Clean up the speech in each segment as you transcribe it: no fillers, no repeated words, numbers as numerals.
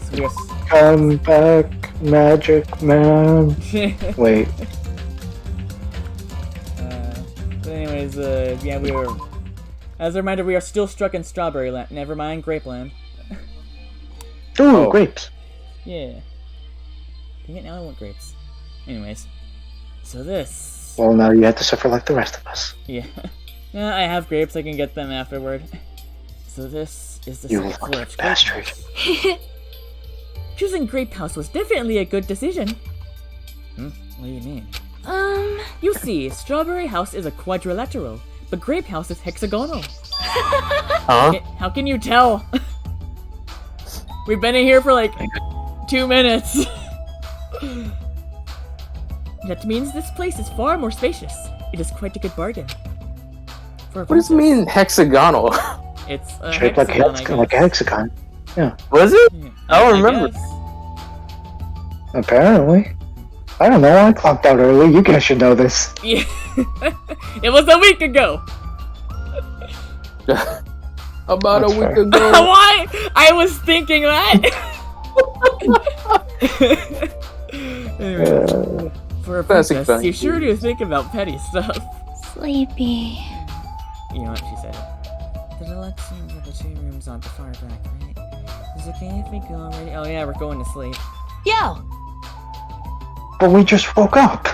anyways, we are. Come back, magic man. Wait. But anyways, yeah, we are. As a reminder, we are still stuck in Strawberry Land. Never mind, Grape Land. Ooh, grapes. Yeah. Dang it, now I want grapes. Anyways, so this. Well, now you have to suffer like the rest of us. Yeah. Yeah, I have grapes. I can get them afterward. So this is the You floor lucky of Grape bastard. House. Choosing Grape House was definitely a good decision. What do you mean? You see, Strawberry House is a quadrilateral, but Grape House is hexagonal. Huh? How can you tell? We've been in here for like 2 minutes. That means this place is far more spacious. It is quite a good bargain. For a What does it princess. mean hexagonal? It's a Shaped like hexagon, a hexagon. Yeah. Was it? Yeah, I don't remember. guess. Apparently. I don't know. I clocked out early. You guys should know this. Yeah. It was a week ago. About That's a week fair. ago. Why? I was thinking that. Anyway, for a Classic princess, thing. you sure do think about petty stuff. Sleepy. You know what she said? The deluxe room with the 2 rooms on the far back, right? Is it okay if we go already? Oh yeah, we're going to sleep. Yo! But we just woke up.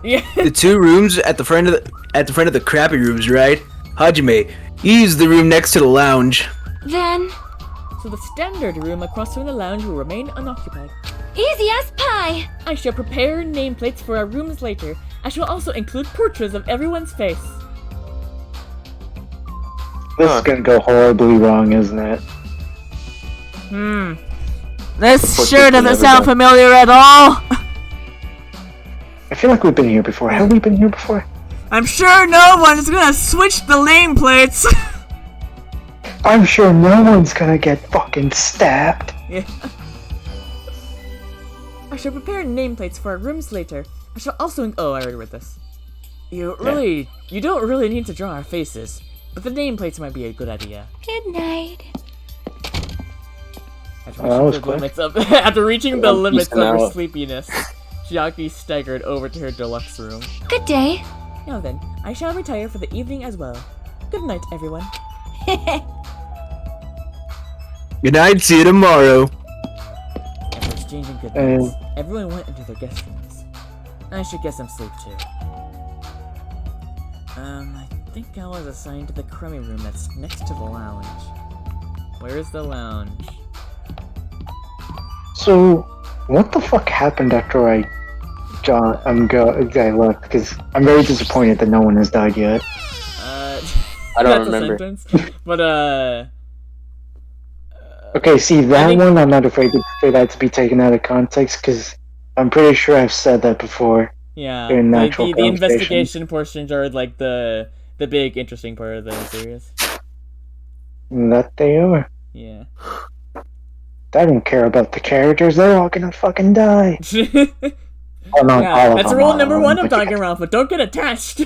Yeah. The 2 rooms at the front of the crappy rooms, right? Hajime, you use the room next to the lounge. Then, So the standard room across from the lounge will remain unoccupied. easy as pie! I shall prepare nameplates for our rooms later. I shall also include portraits of everyone's face. This is gonna go horribly wrong, isn't it? This Portraits sure will doesn't never sound go. familiar at all. I feel like we've been here before. Have we been here before? I'm sure no one's gonna switch the nameplates. I'm sure no one's gonna get fucking stabbed. Yeah. I shall prepare nameplates for our rooms later. I shall also. Oh, I already read this. You don't really need to draw our faces, but the nameplates might be a good idea. Good night. After that was reaching the quick. limits of after reaching the I'm limits of peacing her out. sleepiness, Chiaki staggered over to her deluxe room. Good day. Now then, I shall retire for the evening as well. Good night, everyone. Good night, see you tomorrow. After exchanging good nights, everyone went into their guest rooms. I should get some sleep too. I think I was assigned to the crummy room that's next to the lounge. Where's the lounge? So, what the fuck happened after I left? Because I'm very disappointed that no one has died yet. I don't that's remember. A sentence. But Okay, see, that think- one I'm not afraid for that to be taken out of context, because I'm pretty sure I've said that before. yeah, During the, natural the conversation. investigation portions are like the big interesting part of the series. That they are. Yeah. I don't care about the characters, they're all gonna fucking die. Oh, no, Yeah, all of that's them, rule all of number them, 1 of but you talking around, but don't get attached.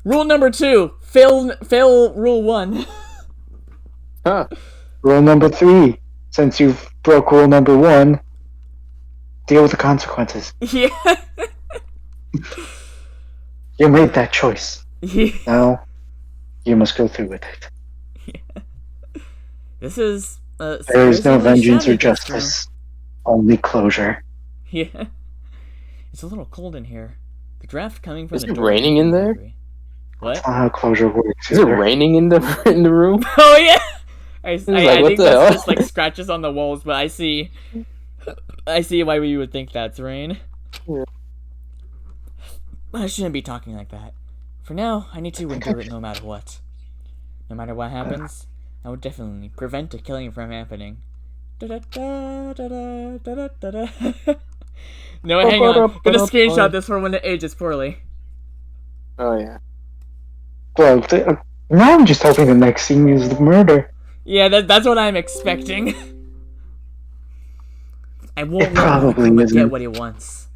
Rule number 2, fail rule 1. Huh. Rule number 3, since you've broke rule number 1, deal with the consequences. Yeah. You made that choice. Yeah. Now, you must go through with it. This is There is no seriously vengeance or shabby, this room. justice, only closure. Yeah. It's a little cold in here. The draft coming from Is the it door raining in there? What? That's not how closure works. Is it either. raining in the room? Oh yeah. I like, think what the that's hell? just like scratches on the walls, but I see why you would think that's rain. Yeah. I shouldn't be talking like that. For now, I need to endure it no matter what. No matter what happens, I will definitely prevent a killing from happening. Da-da-da-da-da-da-da-da. No, hang on. Gonna screenshot this for when it ages poorly. Oh yeah. Well, now I'm just hoping the next scene is the murder. Yeah, that's what I'm expecting. I won't It let probably Hakuma isn't. get what he wants.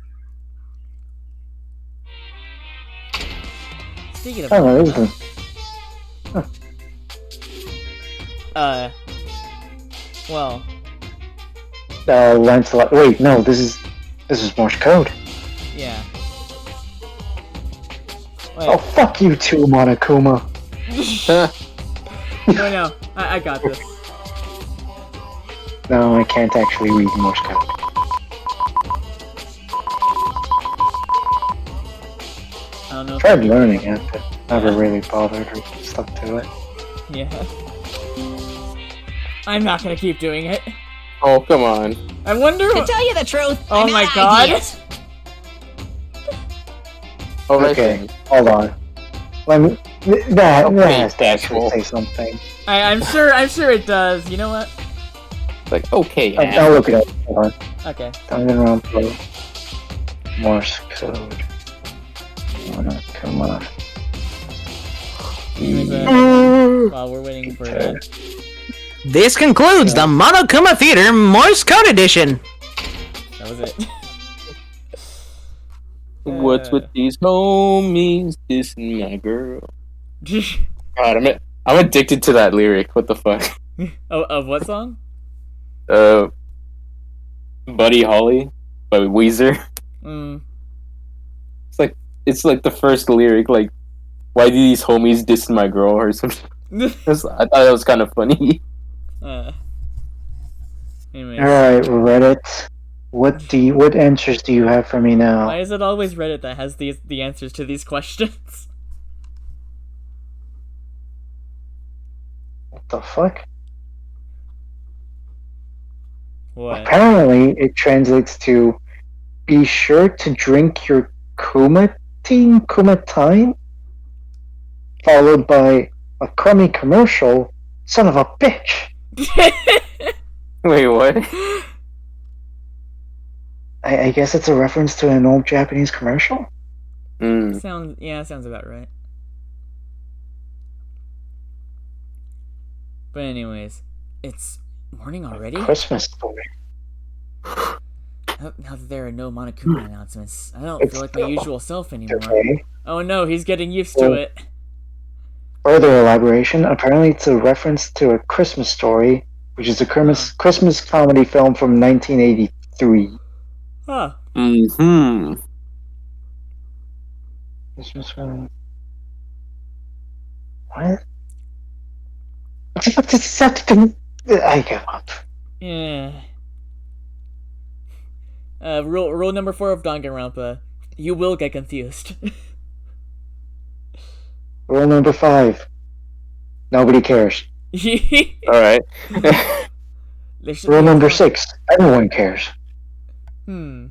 Speaking of Oh, no, Hakuma, this is Well, Lancelot. Wait, no, this is Morse code. yeah. Wait. Oh, fuck you too, Monokuma. No, I got this. No, I can't actually read Morse code. I don't know. If Tried learning it, but never really bothered or stuck to it. Yeah. I'm not gonna keep doing it. Oh, come on. I wonder. To tell you the truth, Oh I'm my out of god. ideas. Oh, right Okay, then. hold on. Let me. That has to actually asshole. say something. I'm sure it does. You know what? Like, okay, I'll look it up. Hold on. Okay. Danganronpa. Morse code. Monokuma. Anyways, while we're waiting for that. This concludes the Monokuma Theater Morse Code Edition. That was it. What's with these homies? This and my girl. God, I'm addicted to that lyric. What the fuck? Oh, of what song? Buddy Holly by Weezer. Mm. It's like the first lyric. Like, why do these homies diss my girl or something? I thought that was kind of funny. Anyways. Alright, Reddit. What answers do you have for me now? Why is it always Reddit that has the answers to these questions? What the fuck? What? Apparently, it translates to be sure to drink your kumatine, followed by a crummy commercial, son of a bitch. Wait, what? I guess it's a reference to an old Japanese commercial? Mm. Sounds about right. But anyways, it's morning already? Christmas story. Now that there are no Monokuma announcements, I don't It's feel like my usual self anymore. Okay. Oh no, he's getting used to it. Further elaboration, apparently it's a reference to A Christmas Story, which is a Christmas comedy film from 1983. Huh. Hmm. Christmas film. What? What is that? I give up. Yeah. Rule number 4 of Danganronpa. You will get confused. Rule number 5. Nobody cares. Alright. Rule number 6. Everyone cares. Rule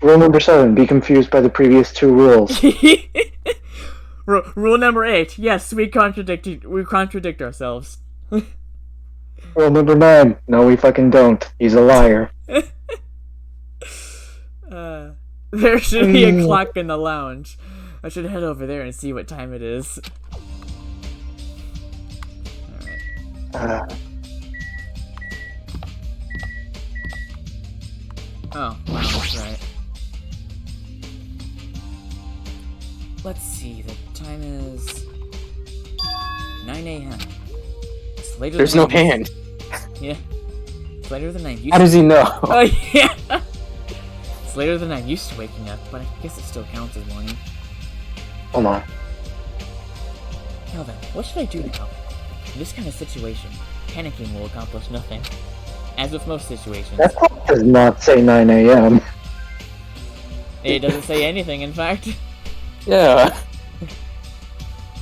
number 7. Be confused by the previous 2 rules. Rule number 8. Yes, we contradict ourselves. Rule number 9. No, we fucking don't. He's a liar. There should be a clock in the lounge. I should head over there and see what time it is. Alright. Oh, wow, that's right. Let's see, the time is 9 a.m. It's later There's than no hand. Yeah. It's later than I used How does he know? Oh, yeah! It's later than I'm used to waking up, but I guess it still counts as morning. Hold on. Now then, what should I do now? In this kind of situation, panicking will accomplish nothing. As with most situations. That clock does not say 9 a.m. It doesn't say anything, in fact. Yeah.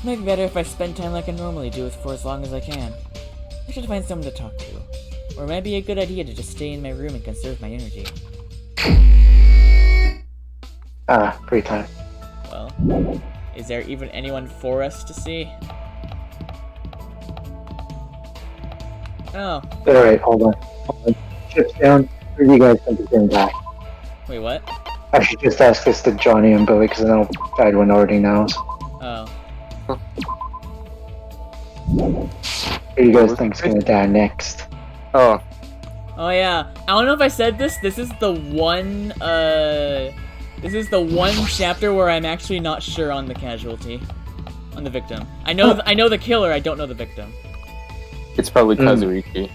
Might be better if I spend time like I normally do for as long as I can. I should find someone to talk to. Or it might be a good idea to just stay in my room and conserve my energy. Free time. Well, is there even anyone for us to see? Oh, Alright, hold on. Chips down. Who do you guys think is gonna die? wait, what? I should just ask this to Johnny and Billy because I know Edwin already knows. Oh. Who do you guys think is gonna die next? Oh. Oh yeah. I don't know if I said this. This is the one chapter where I'm actually not sure on the casualty. On the victim. I know the killer, I don't know the victim. It's probably Kazuiki.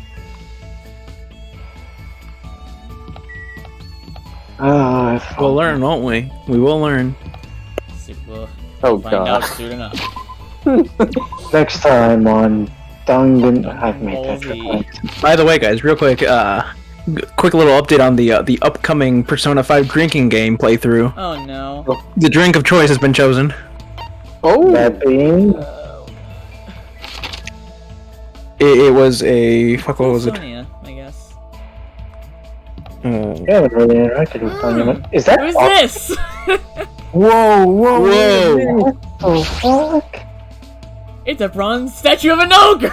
I've We'll learn, won't we? We will learn. We'll Oh find out god. soon enough. Next time on Dungeon. I've made Ball that Z. reference. By the way, guys, real quick, quick little update on the upcoming Persona 5 drinking game playthrough. Oh no. The drink of choice has been chosen. Oh! That being It was a what was it? Sonia, I guess. I haven't really interacted with Dungeon. Is that Who's this? Whoa, whoa, Whoa! What the fuck? It's a bronze statue of an ogre!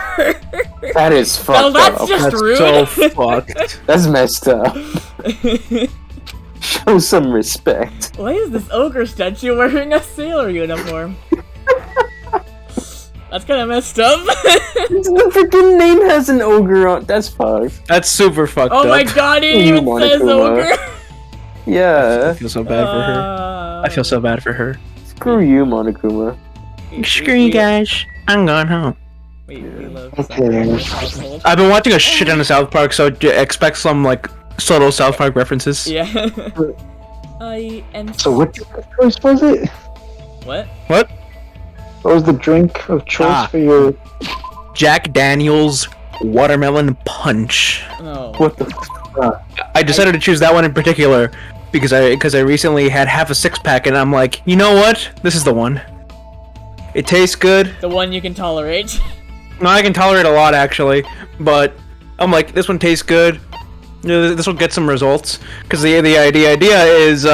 That is fucked Well, that's up. just That's rude. so fucked. That's messed up. Show some respect. Why is this ogre statue wearing a sailor uniform? That's kind of messed up. The freaking name has an ogre on. That's fucked. That's super fucked Oh up. my god, it You even says Monokuma. ogre! Yeah. I feel so bad for her. I feel so bad for her. Screw you, Monokuma. Screw you guys. I'm going home. We love Okay. South I've been watching a shit ton of South Park, so expect some like subtle South Park references. Yeah. And So what choice was it? what? What? What was the drink of choice for your? Jack Daniel's Watermelon Punch. No. What the? I decided to choose that one in particular because I recently had half a 6-pack and I'm like, you know what? This is the one. It tastes good. The one you can tolerate. No, I can tolerate a lot actually, but I'm like, this one tastes good. You know, this will get some results because the idea is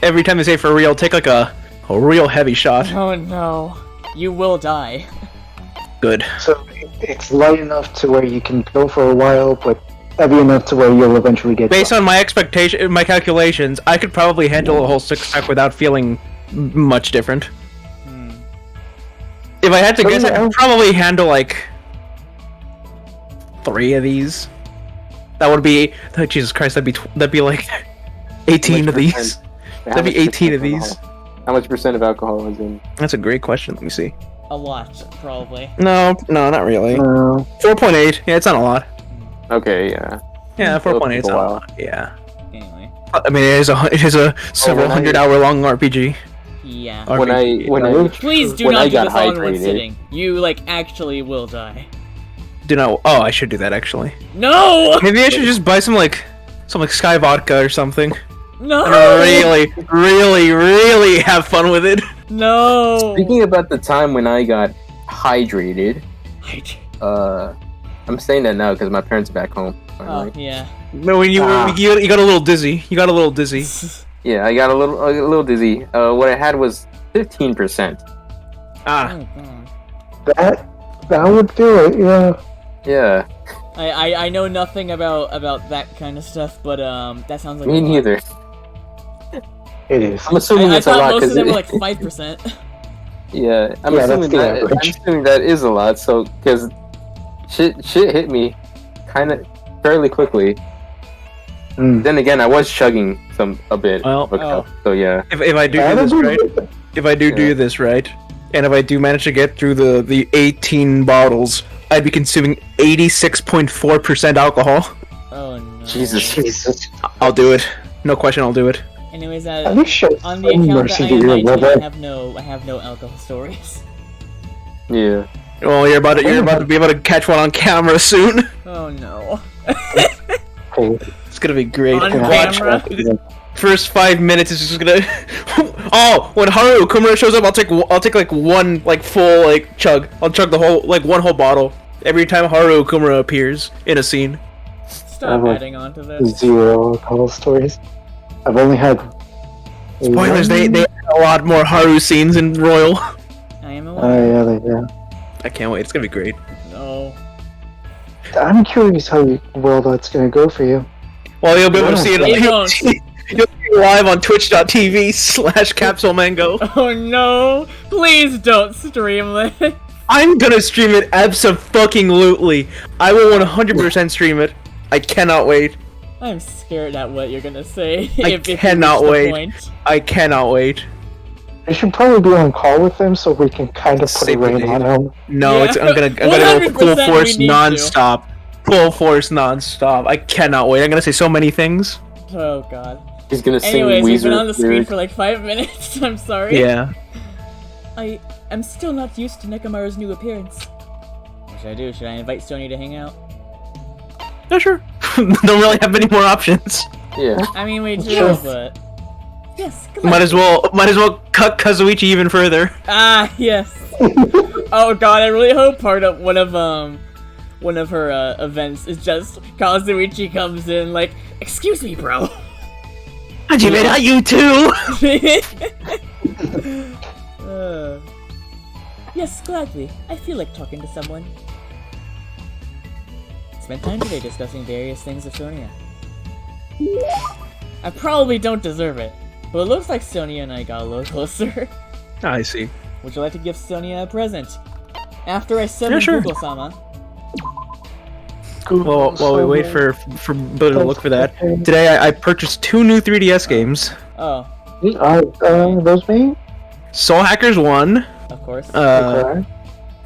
every time they say for real, take like a real heavy shot. Oh no. You will die. Good. So it's light enough to where you can go for a while, but heavy enough to where you'll eventually get. Based on my my calculations, I could probably handle a whole 6-pack without feeling much different. If I had to guess, I could probably handle like 3 of these. That would be Jesus Christ. That'd be like 18 of these. That'd be 18 of these. How much percent of alcohol is in? That's a great question. Let me see. A lot, probably. No, not really. 4.8. Yeah, it's not a lot. Okay, yeah. Yeah, 4.8 is a not a while. lot. Yeah. Anyway. I mean, it is a several when I- 100-hour long RPG. Yeah. When I Please do when not I do got this all in one hydrated- sitting. You, like, actually will die. Do not. Oh, I should do that actually. No! Maybe I should just buy some like Sky Vodka or something. No! And really have fun with it. No! Speaking about the time when I got hydrated, Hydrate. I'm saying that now because my parents are back home. Oh, Finally. yeah. No, when you got a little dizzy. You got a little dizzy. Yeah, I got a little dizzy. What I had was 15%. Ah, Oh, God. That would do it. Yeah. Yeah, I know nothing about that kind of stuff, but that sounds like me a lot. neither. It is. I'm assuming I it's a thought lot most of because them were like 5%. yeah, I'm Yeah, that's assuming the that average. I'm assuming that is a lot. So because shit hit me kind of fairly quickly. Mm. Then again, I was chugging a bit. Well, So yeah. if I do this right, if I do this right, and if I do manage to get through the 18 bottles, I'd be consuming 86.4% alcohol. Oh, no. Jesus. I'll do it. No question, I'll do it. Anyways, At least show on the some account mercy that to your I mother. have no alcohol stories. Yeah. Well, you're about to be able to catch one on camera soon. Oh no. Okay. It's gonna be great. On Watch. camera? First 5 minutes is just gonna. Oh, when Haru Kumura shows up, I'll take like one like full like chug. I'll chug the whole one whole bottle every time Haru Kumura appears in a scene. Stop adding on to this. 0 alcohol stories. I've only had. Spoilers. They add a lot more Haru scenes in Royal. I am Oh aware. yeah, they do. I can't wait. It's gonna be great. No. I'm curious how well that's gonna go for you. Well, you'll be able to see it. It won't. You'll see it live on twitch.tv/capsulemanggo. Oh no! Please don't stream this. I'm gonna stream it abso-fucking-lutely. I will 100% stream it. I cannot wait. I'm scared at what you're gonna say. I if you cannot reach the wait. point. I cannot wait. I should probably be on call with them so we can kind of put a Save the rain date. on them. No, Yeah. I'm gonna go full 100% force we need to. non-stop. Full force non-stop. I cannot wait. I'm gonna say so many things. Oh god. He's gonna sing Anyways, we've been Weezer on the screen lyrics. for like 5 minutes. I'm sorry. Yeah. I am still not used to Nekomaru's new appearance. What should I do? Should I invite Sony to hang out? Yeah, sure. Don't really have any more options. Yeah. I mean, we do, Yes. but... Yes, good Might as well cut Kazuichi even further. Ah, yes. Oh god, I really hope part of one of her events is just Kazuichi comes in like, excuse me, bro. Hajime, not you too! Yes, gladly. I feel like talking to someone. Spent time today discussing various things with Sonia. I probably don't deserve it, but it looks like Sonia and I got a little closer. I see. Would you like to give Sonia a present? After I summon sure. Google-sama. Well, while we wait for Bill to look for that, today I purchased 2 new 3DS games. Oh, Those me? Soul Hackers 1, of course. Okay.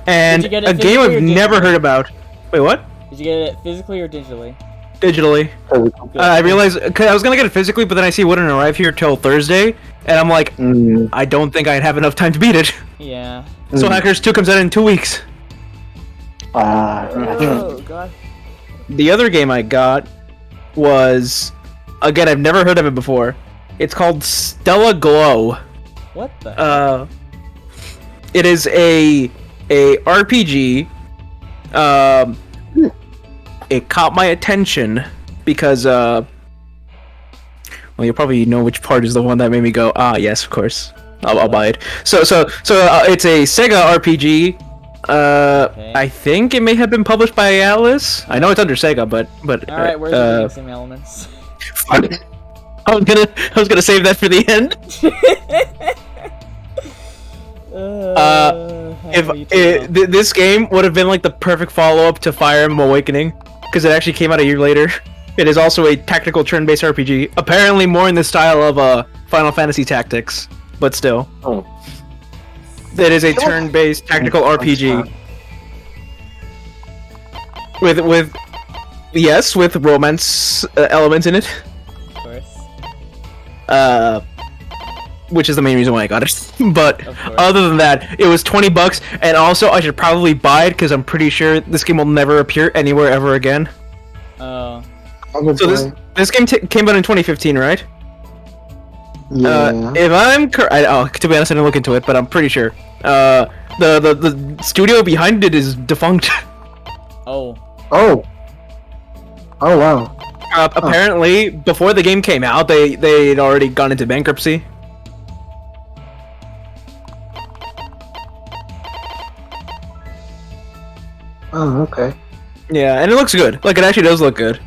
and Did you get it a game physically or I've never digitally? heard about. Wait, what? Did you get it physically or digitally? Digitally. Good. I realized, cause I was gonna get it physically, but then I see it wouldn't arrive here till Thursday, and I'm like, I don't think I'd have enough time to beat it. Yeah. Soul Hackers 2 comes out in 2 weeks. Oh god. The other game I got was, again, I've never heard of it before. It's called Stella Glow. What the? It is a RPG. It caught my attention because well, you probably know which part is the one that made me go, ah, yes, of course, I'll buy it. So it's a Sega RPG. Okay. I think it may have been published by Alice. I know it's under Sega, but Alright, where's the missing elements? I was gonna save that for the end. This game would have been like the perfect follow-up to Fire Emblem Awakening, because it actually came out a year later. It is also a tactical turn-based RPG, apparently more in the style of Final Fantasy Tactics, but still. Oh. It is a turn-based tactical RPG with romance elements in it. Of course. Which is the main reason why I got it. But Of course. other than that, it was $20, and also I should probably buy it because I'm pretty sure this game will never appear anywhere ever again. Oh. So this game came out in 2015, right? Yeah. If I'm correct, to be honest, I didn't look into it, but I'm pretty sure. The studio behind it is defunct. Oh. Oh wow. Apparently, before the game came out, they'd already gone into bankruptcy. Oh, okay. Yeah, and it looks good. Like, it actually does look good.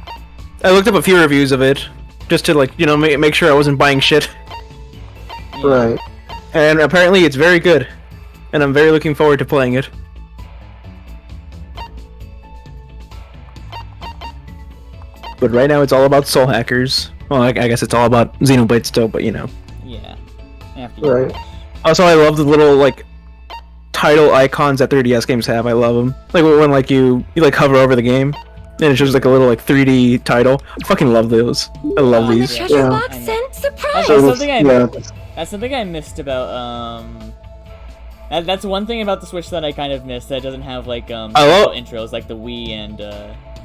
I looked up a few reviews of it, just to, like, you know, make sure I wasn't buying shit. Yeah. Right. And apparently it's very good. And I'm very looking forward to playing it. But right now it's all about Soul Hackers. Well, I guess it's all about Xenoblade still, but you know. Yeah. After you Right. Also, I love the little, like, title icons that 3DS games have. I love them. Like, when, like, you like, hover over the game, and it shows, like, a little, like, 3D title. I fucking love those. I love The these. treasure Yeah. box I know. sent surprise. That's So something this- That's something I missed about, that's one thing about the Switch that I kind of missed, that it doesn't have, like, I love- intros like the Wii and,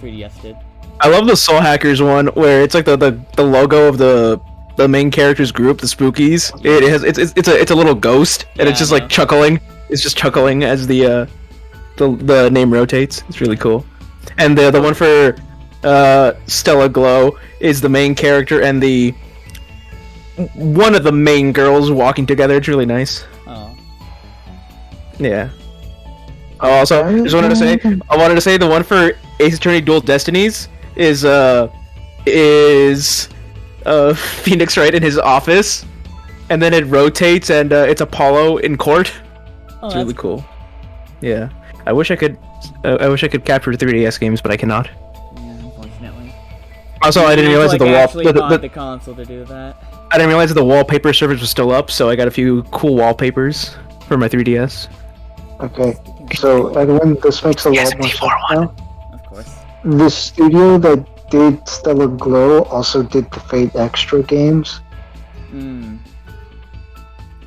3DS did. I love the Soul Hackers one, where it's, like, the logo of the main character's group, the Spookies. It's a little ghost, and Yeah, it's just, I like, know. chuckling. It's just chuckling as the name rotates. It's really cool. And the one for Stella Glow is the main character and one of the main girls walking together. It's really nice. Oh. Yeah. Oh, also, I wanted to say the one for Ace Attorney Dual Destinies is Phoenix Wright in his office, and then it rotates and it's Apollo in court. Oh, It's really cool. Yeah, I wish I could capture 3DS games, but I cannot. Yeah, unfortunately. Also, I didn't realize that actually bought the console to do that. I didn't realize that the wallpaper service was still up, so I got a few cool wallpapers for my 3DS. Okay. So, everyone, this makes a lot more sense now. Of course. The studio that did Stellar Glow also did the Fate Extra games, Hmm.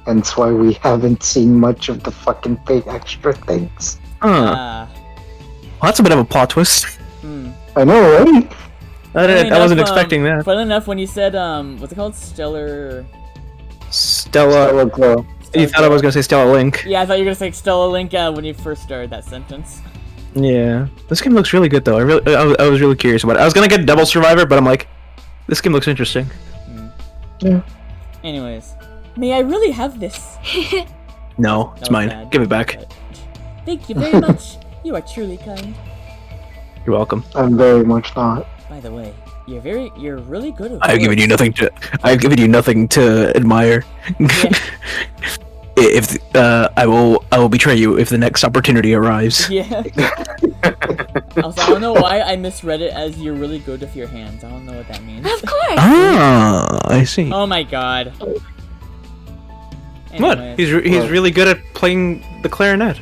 and that's why we haven't seen much of the fucking Fate Extra things. Huh. Ah. Well, that's a bit of a plot twist. Hmm. I know, right? I wasn't expecting that. Fun enough when you said what's it called? Stellar Stellar Glow. You thought I was gonna say Stella Link. Yeah, I thought you were gonna say Stella Link when you first started that sentence. Yeah. This game looks really good though. I was really curious about it. I was gonna get Double Survivor, but I'm like, this game looks interesting. Yeah. Anyways, may I really have this? No, it's That was mine. bad, Give it back. but- Thank you very much. You are truly kind. You're welcome. I'm very much not. By the way, you're really good at I've given you words. nothing to admire. Yeah. If I will betray you if the next opportunity arrives. Yeah. Also, I don't know why I misread it as you're really good with your hands. I don't know what that means. Of course. Ah, I see. Oh my god. What? Anyways. He's really good at playing the clarinet.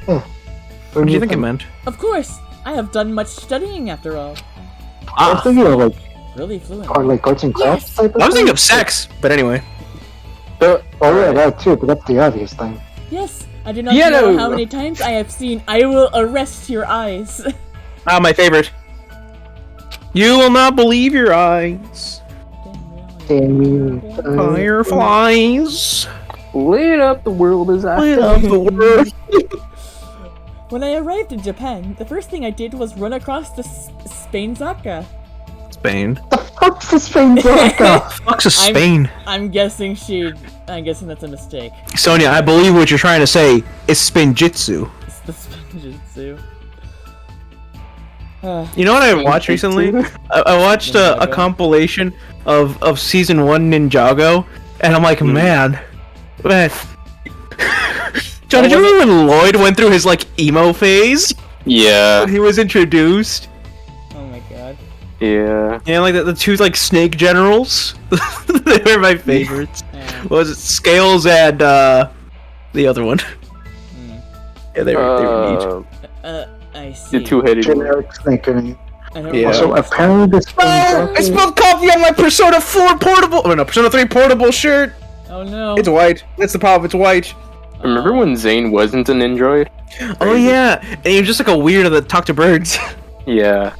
What do you think it meant? Of course, I have done much studying after all. I was thinking of like, Really fluent. or like arts and crafts type of I was thinking thing. of sex, but anyway. Oh yeah, that too, but that's the obvious thing. Yes, I do not Yeah, know no. how many times I have seen "I will arrest your eyes." Ah, my favorite. You will not believe your eyes. Fireflies. Lit up the world as I Light up the world. When I arrived in Japan, the first thing I did was run across the Spain Zaka. Spain. Fuck's the Spain Zaka? Fuck's a Spain. I'm guessing that's a mistake. Sonia, I believe what you're trying to say is Spinjitzu. It's the Spinjitzu. You know what I watched recently? I watched a Ninjago? compilation of season 1 Ninjago, and I'm like, man. John, did you remember when Lloyd went through his like emo phase Yeah, when he was introduced? Oh my god. yeah. Yeah, like the two like snake generals. They were my favorites. What was it Scales and the other one? Yeah, they were neat. I see. The two-headed one. Generic snake name. I don't Yeah. Also, apparently this Spain I Zaka. spilled coffee on my Persona 4 portable. Oh no, Persona 3 portable shirt. Oh no. It's white. That's the problem. It's white. Remember when Zane wasn't an android? Oh yeah, and you're just like a weirder that talk to birds. Yeah,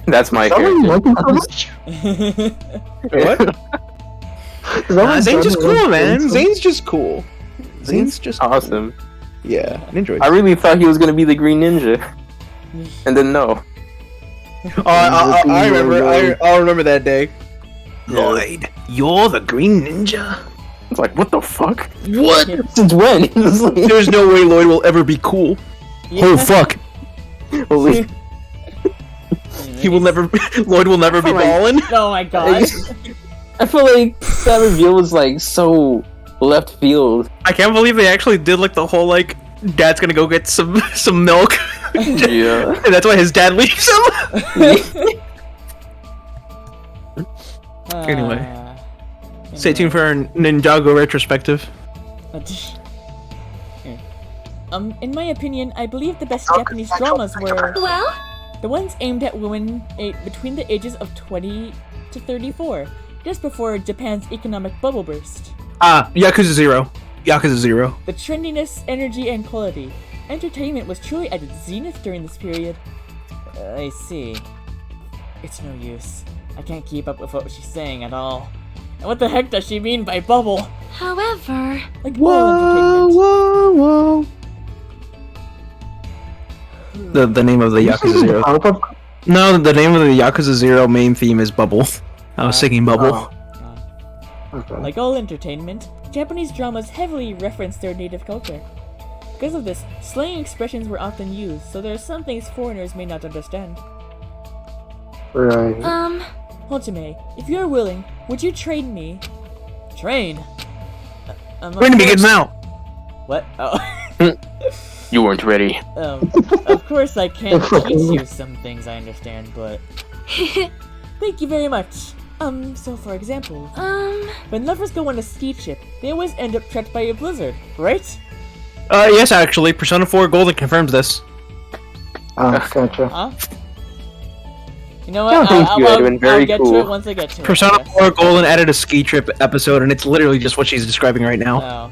that's my Someone character. liking so much? What? Is that what Zane's just Johnny cool, likes man. so- Zane's just cool. Zane's just cool. Awesome. Yeah, an android. I really thought he was gonna be the Green Ninja, and then no. Oh, I remember. I'll remember that day. Lloyd, you're the Green Ninja. It's like, what the fuck? What? Since when? It's like- There's no way Lloyd will ever be cool. Oh fuck. Holy- He will never. Lloyd will never be Alright. ballin'. Oh my god. I feel like that reveal was like so left field. I can't believe they actually did like the whole like dad's gonna go get some milk. Yeah. And that's why his dad leaves him. Anyway. Stay tuned for our Ninjago retrospective. In my opinion, I believe the best Japanese dramas were Well, the ones aimed at women between the ages of 20 to 34, just before Japan's economic bubble burst. Yakuza 0. Yakuza 0. The trendiness, energy, and quality. Entertainment was truly at its zenith during this period. I see. It's no use. I can't keep up with what she's saying at all. And what the heck does she mean by bubble? however, Like all entertainment. whoa. The name of the Yakuza 0. Powerpuff- No, the name of the Yakuza 0 main theme is Bubble. I was singing Bubble. Okay. Like all entertainment, Japanese dramas heavily reference their native culture. Because of this, slang expressions were often used, so there are some things foreigners may not understand. Right. Hotome, if you're willing, would you train me? Train? Training begins now. What? Oh. You weren't ready. Of course I can't teach you some things I understand, but... Thank you very much. So for example, when lovers go on a ski trip, they always end up trapped by a blizzard, right? Yes, actually, Persona 4 Golden confirms this. Gotcha. Huh? You know what? No, thank you, Edwin. Very I'll get to cool. it once I get to it. Persona I guess. 4 Golden added a ski trip episode, and it's literally just what she's describing right now. Oh.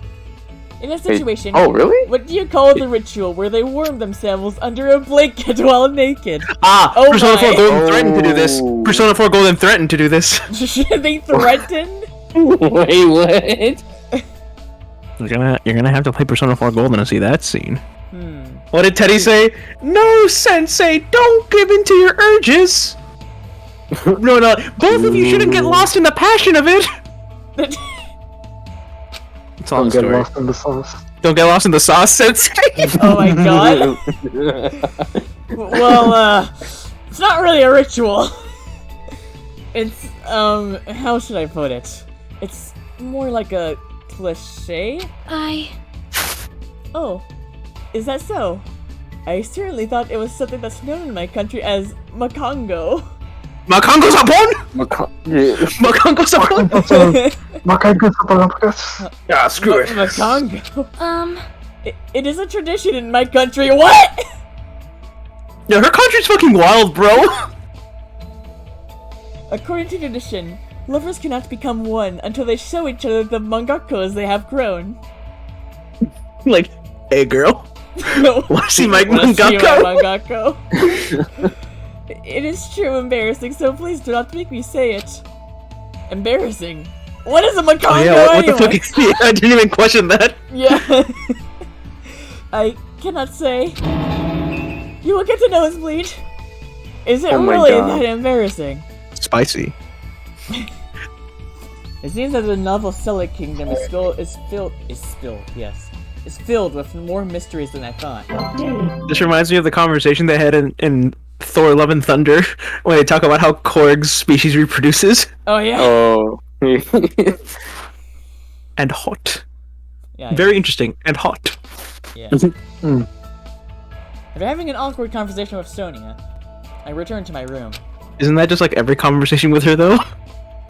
In a situation, Oh, really? what do you call the ritual where they warm themselves under a blanket while naked? Ah, Oh Persona 4 my. Golden threatened to do this. Oh. Persona 4 Golden threatened to do this. They threatened? Wait, what? You're gonna have to play Persona 4 Golden to see that scene. Hmm. What did Teddy say? No, Sensei, don't give in to your urges. No, both of you shouldn't get lost in the passion of it. It's all Don't the get story. lost in the sauce. Don't get lost in the sauce, Sensei. Oh my god. Well, it's not really a ritual. It's, how should I put it? It's more like a cliche? Oh, is that so? I certainly thought it was something that's known in my country as makongo. Makongo Sapon? Yeah. Makongo Sapon? Yeah, screw it. Makongo? It is a tradition in my country. What? Yeah, her country's fucking wild, bro. According to tradition, lovers cannot become one until they show each other the mangakos they have grown. Like, hey girl, wanna see my Wanna see mangako? my mangako? It is true embarrassing, so please do not make me say it. Embarrassing? What is a makongo Oh yeah, what the anyway? fuck? Yeah, I didn't even question that. Yeah. I cannot say. You will get a nosebleed. Is it Oh my really God. that embarrassing? Spicy. It seems that the novel Selic Kingdom is filled with more mysteries than I thought. This reminds me of the conversation they had in Thor: Love and Thunder when they talk about how Korg's species reproduces. Oh yeah. Oh. And hot. Yeah. Very interesting and hot. Yeah. Mm. After having an awkward conversation with Sonia, I returned to my room. Isn't that just like every conversation with her though?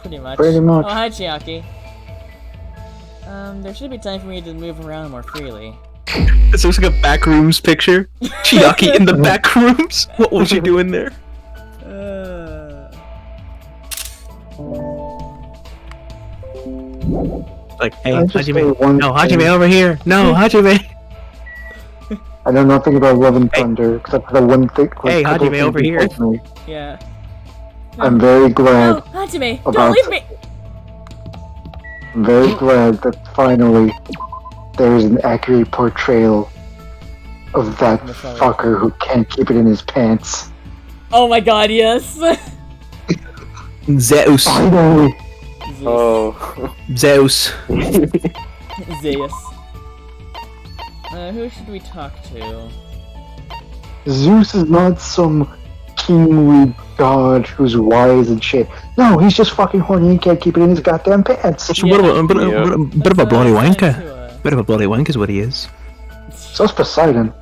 Pretty much. Pretty much. Oh, hi, Chiaki. There should be time for me to move around more freely. This looks like a back rooms picture. Chiaki in the back rooms. What was she doing there? Like, hey, I just Hajime. say one No, thing. Hajime over here. No, Hajime. I know nothing about Love and Thunder except for the one thing. Hey, couple Hajime, things over you here. told me. Yeah. I'm very No, glad. Hajime, About- don't leave me! I'm very glad that finally there is an accurate portrayal of that That's all right. fucker who can't keep it in his pants. Oh my god, yes! Zeus. Finally, Oh. Zeus. Zeus. Who should we talk to? Zeus is not some kingly god who's wise and shit. No, he's just fucking horny and can't keep it in his goddamn pants. Bit of a bloody Let's wanker. to, Bit of a bloody wanker is what he is. So's Poseidon.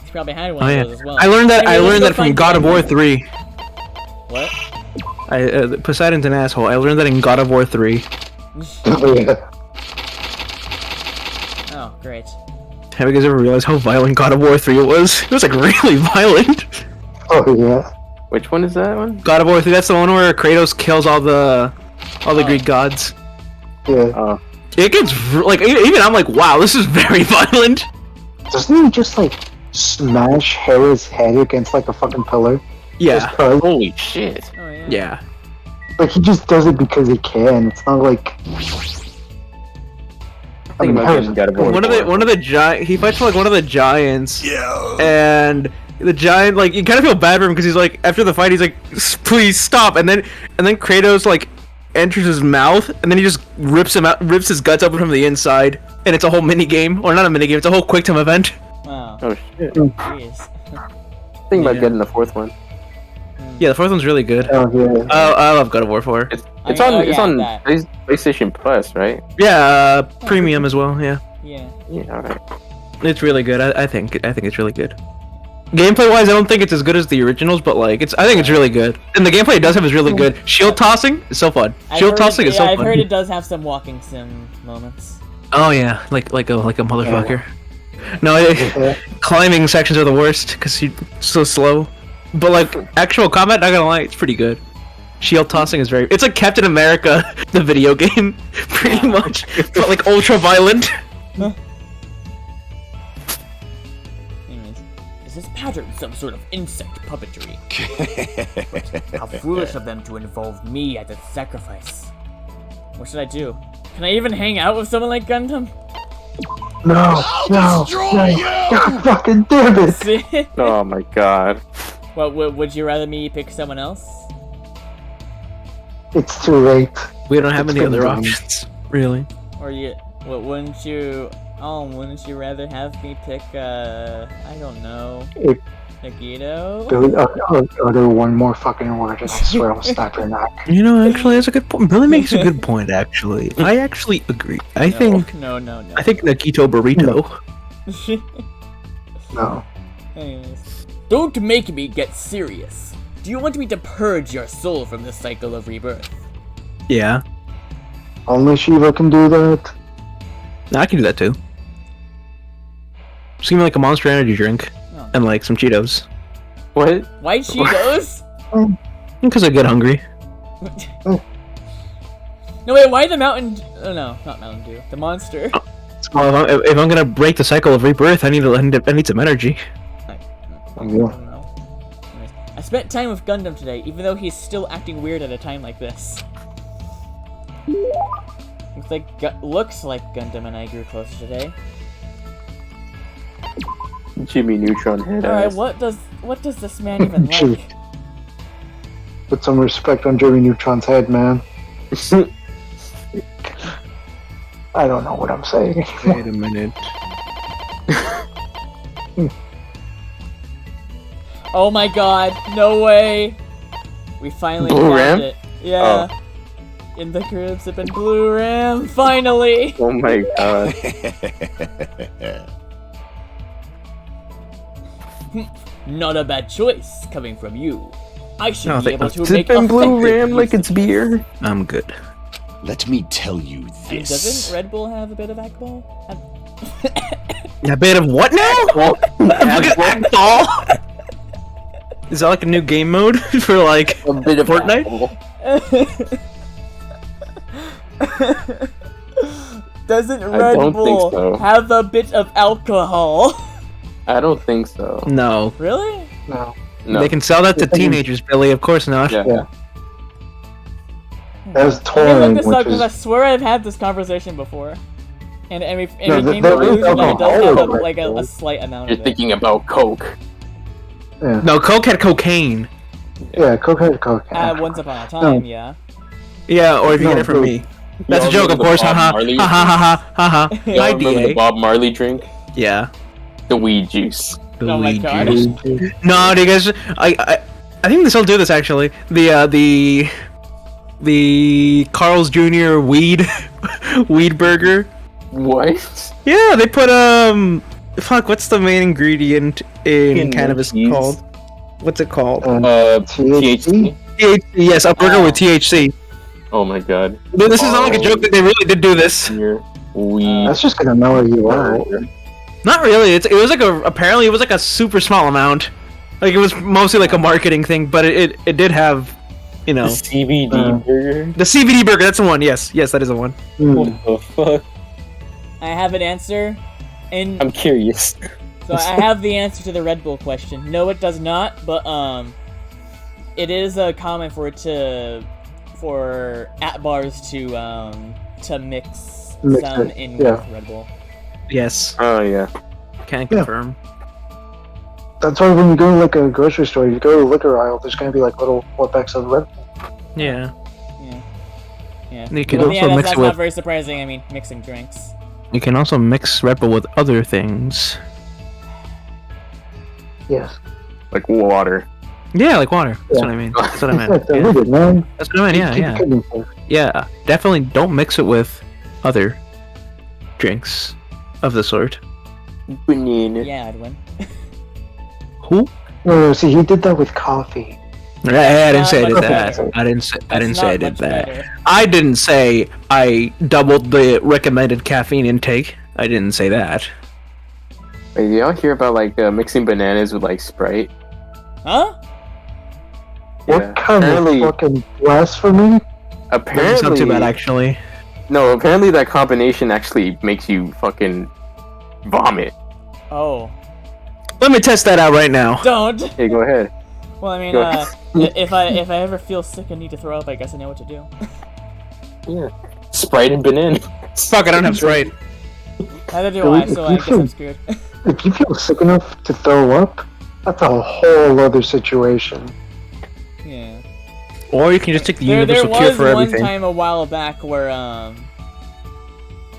He's probably had one Oh of yeah. those as well. I learned that. Anyway, I let's learned go that from find God of War Denver. 3. What? Poseidon's an asshole. I learned that in God of War 3. Oh, yeah. Oh, great. Have you guys ever realized how violent God of War 3 was? It was like really violent. Oh yeah. Which one is that one? God of War 3. That's the one where Kratos kills all the Greek gods. Yeah. Oh. It gets like even I'm like, wow, this is very violent. Doesn't he just like smash Hera's head against like a fucking pillar? Yeah. Just 'cause? Holy shit. Oh, yeah. Yeah. Like he just does it because he can. It's not like. I Think mean, about Hera's getting God of War. One of the giant. He fights for like one of the giants. Yeah. And the giant, like, you kind of feel bad for him because he's like, after the fight, he's like, please stop. And then Kratos like enters his mouth, and then he just rips his guts open from the inside, and it's a whole mini game, or not a mini game, it's a whole quick time event. Wow. Oh shit. Jeez. Think about Yeah. getting the fourth one. Yeah, the fourth one's really good. Oh yeah. I love God of War 4. It's Oh, on yeah, that. PlayStation Plus, right? Yeah, premium as well. Yeah, Yeah. Yeah. All right. it's really good. I think it's really good. Gameplay wise, I don't think it's as good as the originals, but like I think it's really good. And the gameplay it does have is really good. Shield tossing is so fun. Shield tossing is so I've fun. heard it does have some walking sim moments. Oh yeah, like a motherfucker. No, Yeah. climbing sections are the worst because you're so slow. But like actual combat, not gonna lie, it's pretty good. Shield tossing is very. It's like Captain America, the video game, pretty much, but like ultra violent. Anyways, is this pattern some sort of insect puppetry? How foolish of them to involve me as a sacrifice. What should I do? Can I even hang out with someone like Gundam? No, God fucking damn it! See? Oh my god. What would you rather me pick someone else? It's too late. We don't have It's any other been done. options, really. Or wouldn't you rather have me pick I don't know, If Nagito? utter one more fucking word and I swear I'll snap your neck. You know, actually, that's a good point. Billy makes a good point. Actually, I actually agree. I think No. Nagito Burrito. No. Anyways. Don't make me get serious. Do you want me to purge your soul from the cycle of rebirth? Yeah, Only Shiva can do that. I can do that too. Just give me like a Monster Energy drink Oh. and like some Cheetos, What? Why Cheetos? because I get hungry. No wait, why the Mountain? Oh no, not Mountain Dew. The Monster. Well, if I'm gonna break the cycle of rebirth, I need some energy. I Yeah. don't know. Anyways, I spent time with Gundam today, even though he's still acting weird at a time like this. Looks like Gundam and I grew closer today. Jimmy Neutron head Alright, ass. what does this man even Gee. like? Put some respect on Jimmy Neutron's head, man. I don't know what I'm saying. Wait a minute. Oh my god, no way! We finally Blue found Ram? it. Yeah. In the cribs have been Blue Ram, finally! Oh my god. Not a bad choice coming from you. I should No, be able to Has make it been Blue effective Ram like use it's of these. beer? I'm good. Let me tell you And this. doesn't Red Bull have a bit of alcohol? A bit of what now? Alcohol? Is that like a new game mode for like A bit of Fortnite? alcohol. Doesn't I Red don't think Bull so. have a bit of alcohol? I don't think so. No. Really? No. No. They can sell that to teenagers, Billy. Of course not. Yeah. Yeah. That's Let me look touring, this up which because I is swear I've had this conversation before. And we No, came to the there is conclusion that it does alcohol have in like Red a Bull. slight amount You're of it. thinking about Coke. yeah. No, Coke had cocaine. Yeah, cocaine. Once upon a time, yeah. Yeah, or if you No, get it from Coke. me. That's a Y'all joke, of remember course. the Bob Haha. Marley? Ha ha ha ha ha. Y'all Hi, remember the DA. Bob Marley drink? Yeah. The weed juice. Oh my god. No, do you guys? I think they still do this actually. The Carl's Jr. weed burger. What? Yeah, they put fuck. What's the main ingredient in Fucking cannabis cheese. called? What's it called? THC? THC. Yes, a burger with THC. Oh my god. Dude, this is not like a joke that they really did do this. Your weed. That's just gonna mellow you out. Not really. It was like apparently it was like a super small amount. Like it was mostly like a marketing thing, but it did have, you know, CBD burger? the CBD burger. That's the one. Yes, that is the one. What the fuck? I have an answer, and I'm curious. so I have the answer to the Red Bull question. No, it does not, but it is common for at bars to mix Mix some it, in yeah. with Red Bull. Yes, Oh yeah. can Yeah. confirm. That's why when you go to like a grocery store, you go to the liquor aisle, there's gonna be like little 4-packs of Red Bull. Yeah. Yeah. You can Well, yeah, also that's mix it not with. very surprising. I mean, mixing drinks. You can also mix Red Bull with other things. Yes. Like water. Yeah, like water. That's Yeah. what I mean. That's what I That's meant. Yeah. diluted, man. That's what I meant. Yeah, Keep yeah, kidding for. yeah. Definitely don't mix it with other drinks of the sort. Banana. Yeah, I'd win. Who? No, see, he did that with coffee. I didn't Not say I did much that. better. I didn't say I didn't That's say I not did much that. better. I didn't say I doubled the recommended caffeine intake. I didn't say that. Wait, do y'all hear about like mixing bananas with like Sprite? Huh? What kind apparently- of fucking blasphemy? Doesn't Apparently, sound too bad, actually. no. Apparently, that combination actually makes you fucking vomit. Oh, Let me test that out right now. don't. Hey, go ahead. Well, I mean, Go ahead. if I ever feel sick and need to throw up, I guess I know what to do. Yeah. Sprite and banana. Fuck, I don't have Sprite. Neither do I, so I guess I'm screwed. If you feel sick enough to throw up, that's a whole other situation. Yeah. Or you can just take the There universal cure was for one everything. time a while back where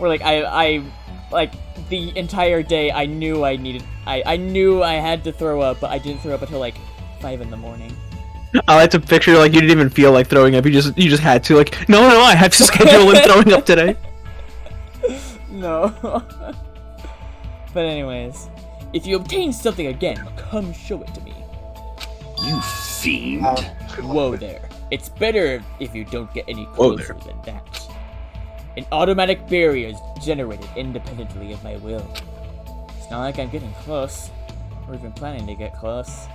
like I like the entire day I knew I knew I had to throw up, but I didn't throw up until like 5 in the morning. I like to picture like you didn't even feel like throwing up. You just had to like no, I have to schedule in throwing up today. No. But anyways, if you obtain something again, come show it to me. You fiend. Whoa there. It's better if you don't get any Whoa closer than that. An automatic barrier is generated independently of my will. It's not like I'm getting close, or even planning to get close.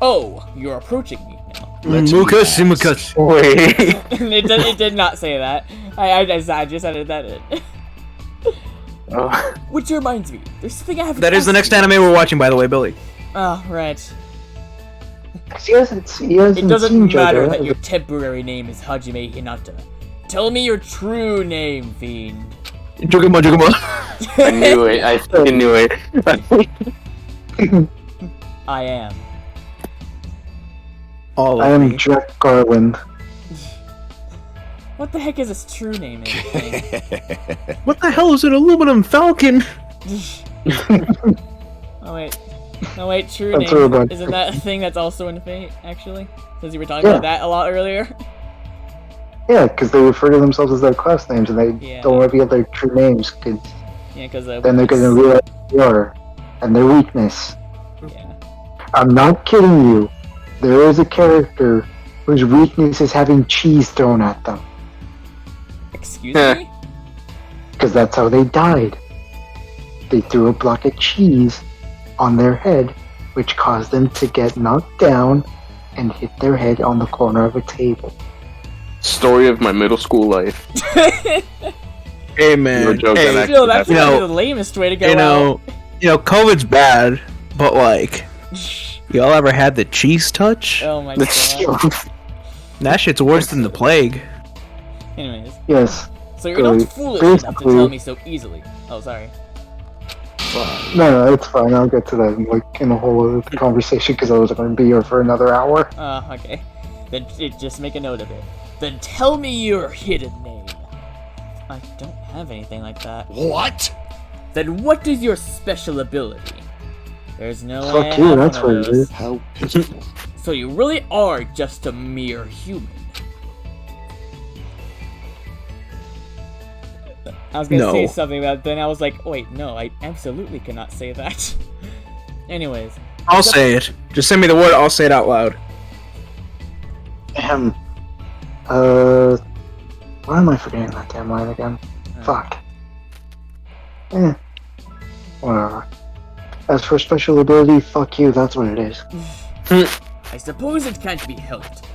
Oh, you're approaching me now. Mukas, Mukas. Wait. it did not say that. I just added that in. Oh. Which reminds me, there's something I haven't That is the asked next anime we're watching, by the way, Billy. you. Oh, right. He hasn't It doesn't seen matter JoJo. that your temporary name is Hajime Hinata. Tell me your true name, fiend. Jugama, Jugama. I knew it. I fucking knew it. I am. All I of am me. Jack Garland. What the heck is his true name? What the hell is an aluminum falcon? Oh wait. No wait, true That's name. what Isn't that a thing that's also in Fate, actually? Since you were talking about that a lot earlier. Yeah, because they refer to themselves as their class names and they Yeah. don't reveal their true names, because Yeah, because then they're going to realize who they are and their weakness. Yeah. I'm not kidding you. There is a character whose weakness is having cheese thrown at them, Excuse me? because that's how they died. They threw a block of cheese on their head, which caused them to get knocked down and hit their head on the corner of a table. Story of my middle school life. Hey man. No joke, Hey, that Still, that's You probably know- the lamest way to go you know, COVID's bad, but like, out. y'all ever had the cheese touch? Oh my god. That shit's worse than the plague. Anyways, Yes. so you're not Good. foolish enough to Basically- tell me so easily. Oh, sorry. No, it's fine. I'll get to that in a whole other conversation because I was going to be here for another hour. Okay. Then just make a note of it. Then tell me your hidden name. I don't have anything like that. What? Then what is your special ability? There's no way I Fuck you, have that's one what of it those. is. How pitiful. So you really are just a mere human. I was gonna No. say something about then I was like, wait, no, I absolutely cannot say that. Anyways, I'll say it. Just send me the word, I'll say it out loud. Damn. Why am I forgetting that damn line again? Fuck. Whatever. As for special ability, fuck you, that's what it is. I suppose it can't be helped.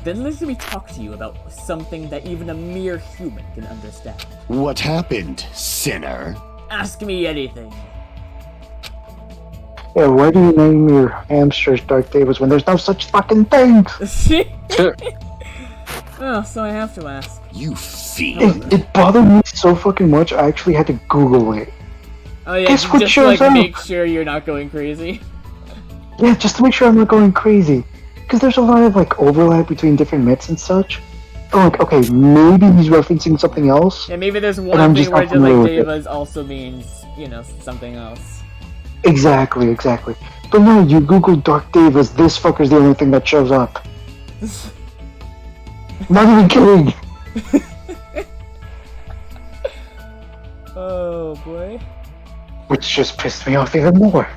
Then let me talk to you about something that even a mere human can understand. What happened, sinner? Ask me anything. Yeah, why do you name your hamsters Dark Davis when there's no such fucking thing? Oh, so I have to ask. You fiend. It bothered me so fucking much, I actually had to Google it. Oh yeah, Guess what just shows like up? make sure you're not going crazy. Yeah, just to make sure I'm not going crazy. Because there's a lot of, like, overlap between different myths and such. Oh, like, okay, maybe he's referencing something else. Yeah, maybe there's I'm one just thing where not just like familiar with it. Devas also means, you know, something else. Exactly. But no, you Google Dark Devas, this fucker's the only thing that shows up. Not even kidding. Oh boy. Which just pissed me off even more.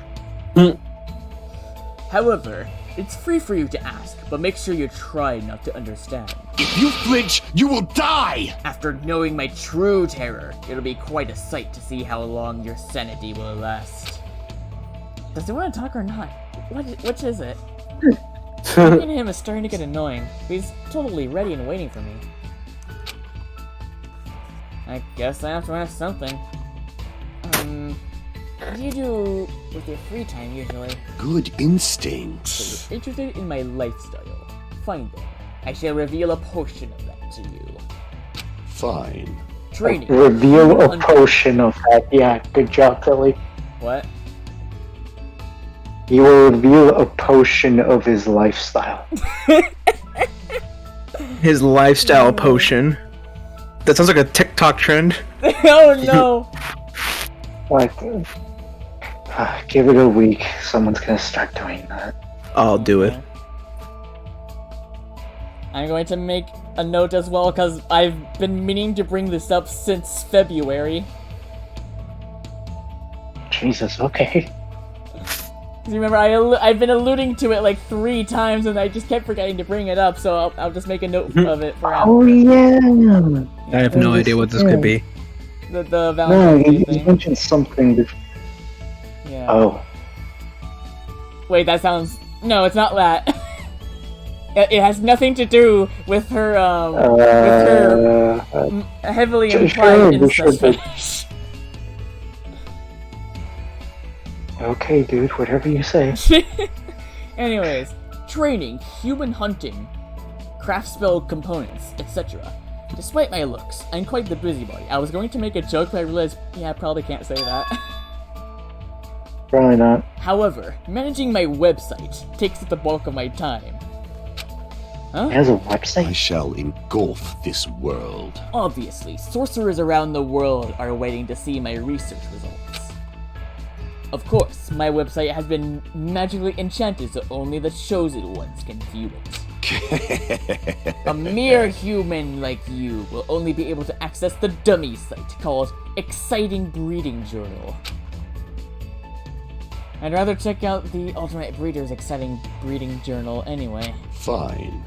However, it's free for you to ask, but make sure you try not to understand. If you flinch, you will die! After knowing my true terror, it'll be quite a sight to see how long your sanity will last. Does it want to talk or not? Which is it? Talking to him is starting to get annoying, but he's totally ready and waiting for me. I guess I have to ask something. What do you do with your free time usually? Good instincts. So you're interested in my lifestyle. Fine then. I shall reveal a portion of that to you. Fine. Training. Reveal a potion of that. Yeah, good job, Philly. What? You will reveal a potion of his lifestyle. His lifestyle potion. That sounds like a TikTok trend. Oh no! What? Give it a week. Someone's gonna start doing that. I'll do it. I'm going to make a note as well because I've been meaning to bring this up since February. Jesus, okay. 'Cause remember, I've been alluding to it like 3 times and I just kept forgetting to bring it up, so I'll just make a note of it for Oh yeah. I have no idea what this could be. the No, Valentine's Day you thing. mentioned something. Yeah. Oh. Wait, that sounds... No, it's not that. It has nothing to do with her, heavily implied incest fetish. Okay, dude, whatever you say. Anyways, training, human hunting, craft spell components, etc. Despite my looks, I'm quite the busybody. I was going to make a joke, but I realized, yeah, I probably can't say that. Probably not. However, managing my website takes up the bulk of my time. Huh? He has a I website? shall engulf this world. Obviously, sorcerers around the world are waiting to see my research results. Of course, my website has been magically enchanted so only the chosen ones can view it. A mere human like you will only be able to access the dummy site called Exciting Breeding Journal. I'd rather check out the Ultimate Breeder's Exciting Breeding Journal anyway. Fine.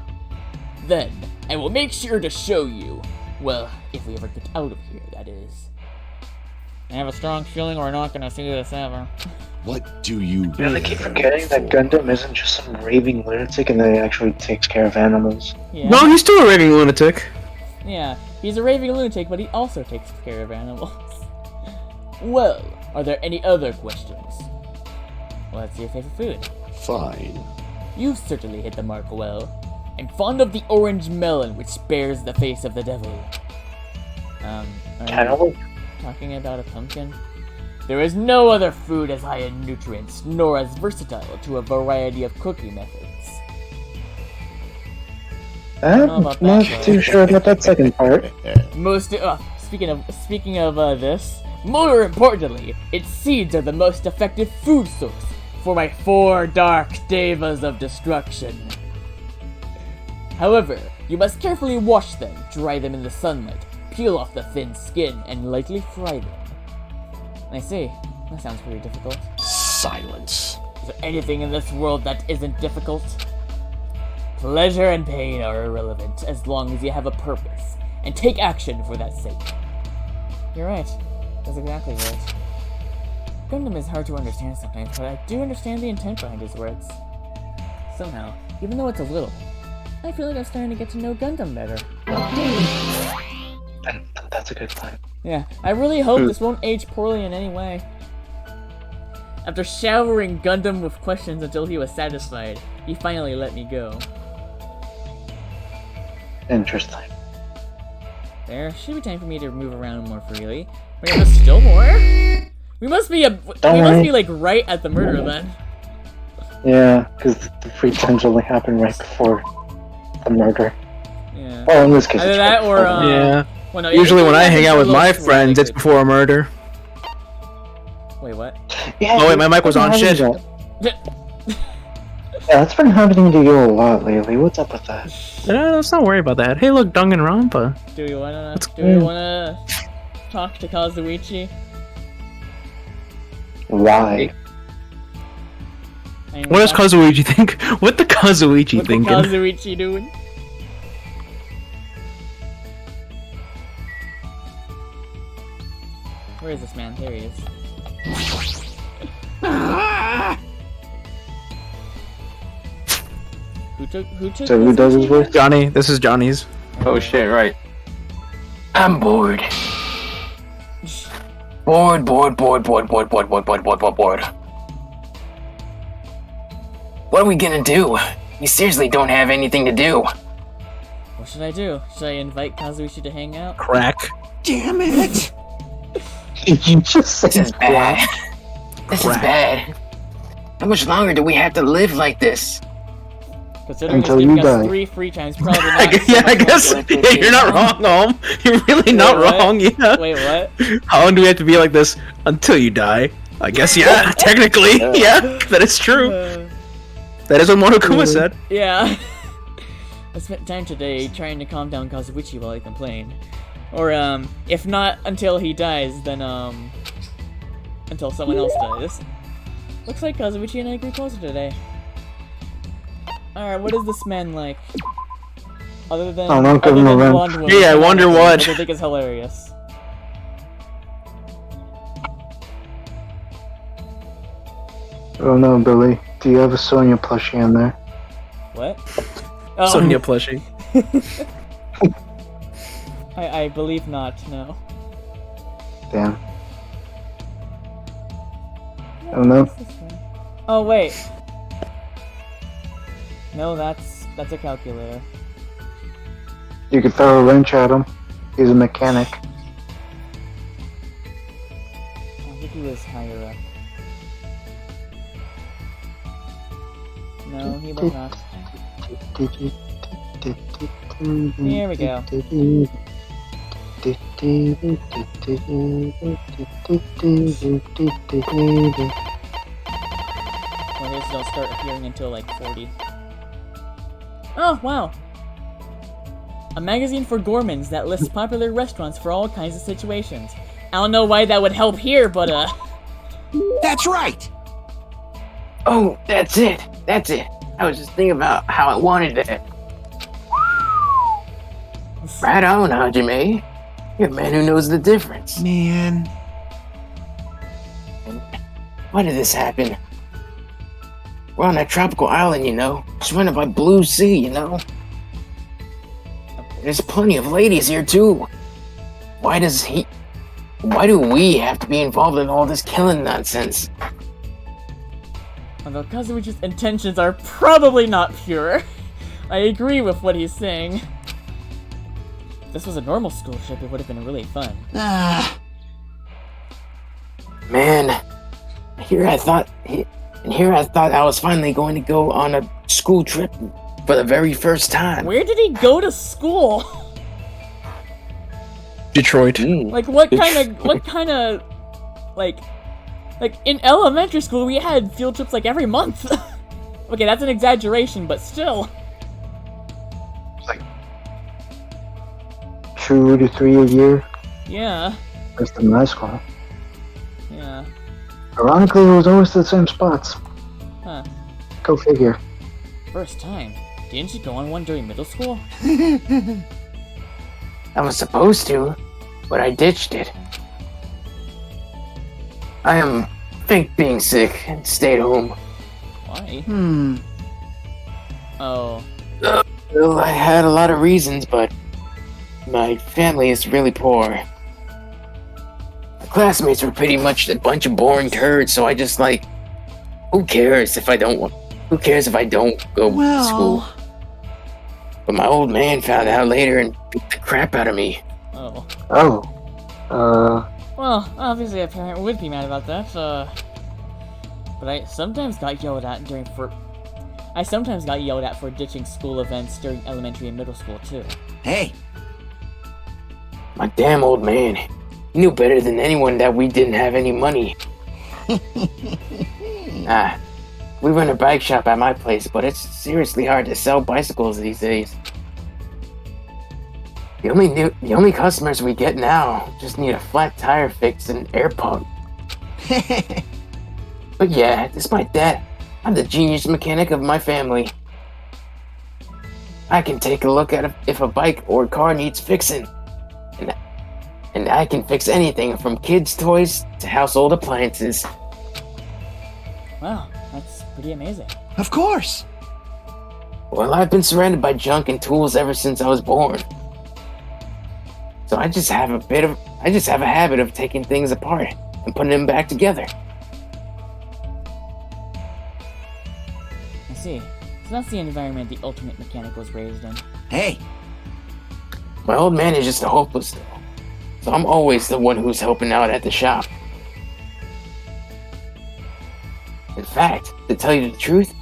Then, I will make sure to show you. Well, if we ever get out of here, that is. I have a strong feeling we're not gonna see this ever. What do you Yeah, I keep forgetting that Gundam isn't just some raving lunatic and that he actually takes care of animals. Yeah. No, he's still a raving lunatic. Yeah, he's a raving lunatic, but he also takes care of animals. Well, are there any other questions? What's your favorite food? Fine. You certainly hit the mark well. I'm fond of the orange melon, which bears the face of the devil. Are you Cantaloupe? talking about a pumpkin? There is no other food as high in nutrients, nor as versatile to a variety of cooking methods. I'm know about not that, too though. sure about that second part. Speaking of this, more importantly, its seeds are the most effective food source for my 4 dark devas of destruction. However, you must carefully wash them, dry them in the sunlight, peel off the thin skin, and lightly fry them. I see. That sounds pretty difficult. Silence. Is there anything in this world that isn't difficult? Pleasure and pain are irrelevant as long as you have a purpose, and take action for that sake. You're right. That's exactly right. Gundam is hard to understand sometimes, but I do understand the intent behind his words. Somehow, even though it's a little, I feel like I'm starting to get to know Gundam better. That's a good sign. Yeah, I really hope this won't age poorly in any way. After showering Gundam with questions until he was satisfied, he finally let me go. Interesting. There should be time for me to move around more freely. Wait, there's still more? We must be like right at the murder then. Yeah, because the free times only happen right before the murder. Yeah. Well, in this case, Either it's that right or before the Yeah. well, no, Usually when I hang out with my Little friends, it's sporadically. before a murder. Wait, what? Yeah, Oh wait, my mic was on. having Shit. that. Yeah, that's been happening to you a lot lately. What's up with that? Let's not worry about that. Hey, look, Danganronpa. Do we wanna go. talk to Kazuichi? Why? I mean, What does Kazuichi think? What the Kazuichi what's the thinking? Kazuichi doing? Where is this man? There he is. Who took So who does his Kazuichi? voice? Johnny, this is Johnny's. Oh shit! Right. I'm bored. Bored. What are we gonna do? We seriously don't have anything to do. What should I do? Should I invite Kazuichi to hang out? Crack. Damn it! You just This said is bad. This is Crap. bad. How much longer do we have to live like this? Considering Until he's giving you us die. 3 free times, probably not. I guess yeah, you're not wrong, Home. You're really not Wait, what? wrong. Yeah. Wait, what? How long do we have to be like this until you die? I guess yeah. Technically, yeah. That is true. That is what Monokuma said. Yeah. I spent time today trying to calm down Kazuichi while he complained. Or, if not until he dies, then, until someone else dies. Looks like Kazuichi and I grew closer today. Alright, what is this man like? Other than, Oh, don't give other him a than run. blonde women, Yeah, I wonder what. which I think is hilarious. Oh no, Billy. Do you have a Sonya plushie in there? What? Oh, Sonya plushie. I believe not, no. Damn. Oh no. Oh, wait. No, that's a calculator. You could throw a wrench at him. He's a mechanic. I think he was higher up. No, he was not. Here we go. Well, his don't start appearing until like 40. Oh, wow! A magazine for gourmands that lists popular restaurants for all kinds of situations. I don't know why that would help here, but That's right! Oh, that's it. That's it. I was just thinking about how I wanted that. Right on, Hajime. You're a man who knows the difference. Man. Why did this happen? We're on a tropical island, you know. Surrounded by blue sea, you know. There's plenty of ladies here, too. Why do we have to be involved in all this killing nonsense? although Kazuichi's intentions are probably not pure. I agree with what he's saying. If this was a normal school trip, it would have been really fun. Man, here I thought I was finally going to go on a school trip for the very first time. Where did he go to school? Detroit. Like, what kind of, like, in elementary school, we had field trips, like, every month. Okay, that's an exaggeration, but still. Like 2 to 3 a year. Yeah, That's the high school. yeah. Ironically, it was always the same spots. Huh. Go figure. First time. Didn't you go on one during middle school? I was supposed to, but I ditched it. I think being sick and stayed home. Why? Hmm. Oh. Well, I had a lot of reasons, but my family is really poor. My classmates were pretty much a bunch of boring turds, so I just who cares if I don't go to school? But my old man found out later and beat the crap out of me. Oh. Oh. Well, obviously a parent would be mad about that, but I sometimes got yelled at for ditching school events during elementary and middle school, too. Hey, My damn old man. He knew better than anyone that we didn't have any money. We run a bike shop at my place, but it's seriously hard to sell bicycles these days. The only customers we get now just need a flat tire fix and air pump. But yeah, despite that, I'm the genius mechanic of my family. I can take a look at if a bike or car needs fixing. And I can fix anything from kids' toys to household appliances. Wow, that's pretty amazing. of course. Well, I've been surrounded by junk and tools ever since I was born. So I just have a habit of taking things apart and putting them back together. I see. So that's the environment the ultimate mechanic was raised in. Hey, My old man is just a hopeless though. So I'm always the one who's helping out at the shop. In fact, to tell you the truth,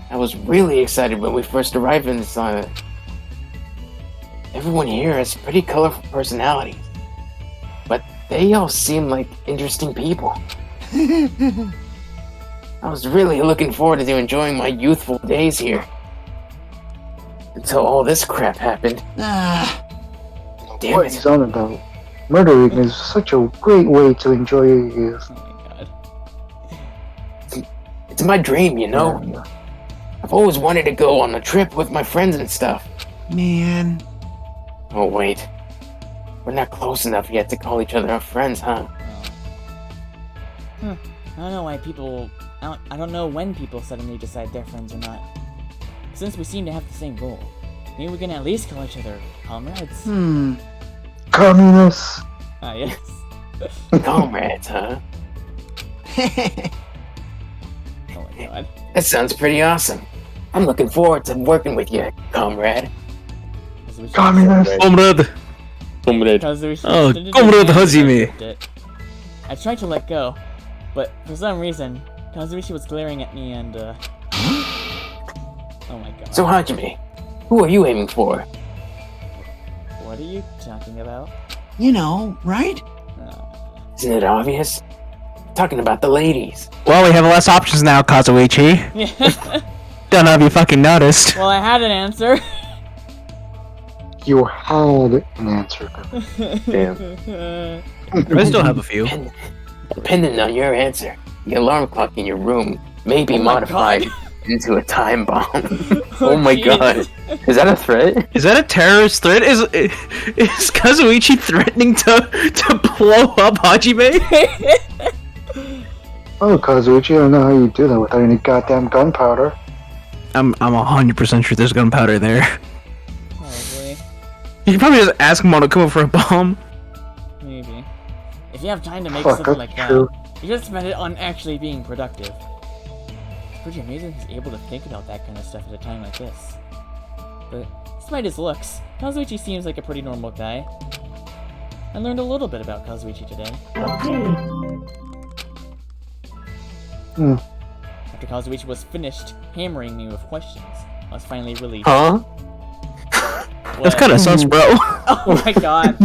I was really excited when we first arrived in this island. Everyone here has pretty colorful personalities, but they all seem like interesting people. I was really looking forward to enjoying my youthful days here. Until all this crap happened. Damn What it. he's on about. Murdering is such a great way to enjoy your youth. Oh my god. It's my dream, you know? I've always wanted to go on a trip with my friends and stuff. man. Oh, wait. We're not close enough yet to call each other our friends, huh? I don't know why people... I don't know when people suddenly decide they're friends or not. Since we seem to have the same goal, maybe we can at least call each other comrades. Communists! Ah, yes. Comrades, huh? Oh my god. That sounds pretty awesome. I'm looking forward to working with you, comrade. Communist! Comrade! Comrade. Oh, comrade Hajime. I tried to let go, but for some reason, Kazuichi was glaring at me and, oh my god. So, Hajime, who are you aiming for? What are you talking about? You know, right? Isn't it obvious? Talking about the ladies. Well, we have less options now, Kazuichi. Don't know if you fucking noticed. Well, I had an answer. You had an answer. Damn. I still have a few. Depending on your answer, the alarm clock in your room may be Oh my modified God. into a time bomb. Oh my jeez. god. Is that a threat? Is that a terrorist threat? Is Kazuichi threatening to blow up Hajime? Oh, Kazuichi, I don't know how you do that without any goddamn gunpowder. I'm 100% sure there's gunpowder there. Probably. You should probably just ask Monokuma for a bomb. Maybe. If you have time to make Fuck, something that's like true. that, you should spend it on actually being productive. It's pretty amazing he's able to think about that kind of stuff at a time like this. But despite his looks, Kazuichi seems like a pretty normal guy. I learned a little bit about Kazuichi today. After Kazuichi was finished hammering me with questions, I was finally relieved. Huh? That's kind of sus, bro. Oh my god.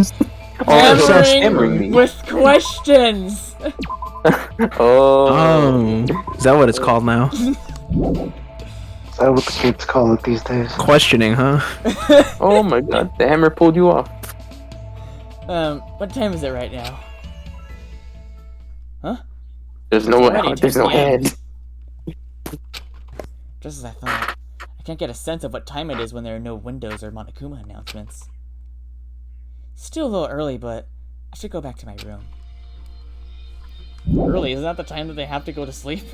Oh, that's Hammering hammering me. with questions! Oh. Is that what it's called now? Is that what the kids call it these days? Questioning, huh? Oh my god, the hammer pulled you off. What time is it right now? Huh? There's already there's no 10 p.m. head. Just as I thought. I can't get a sense of what time it is when there are no Windows or Monokuma announcements. Still a little early, but I should go back to my room. Early? Isn't that the time that they have to go to sleep?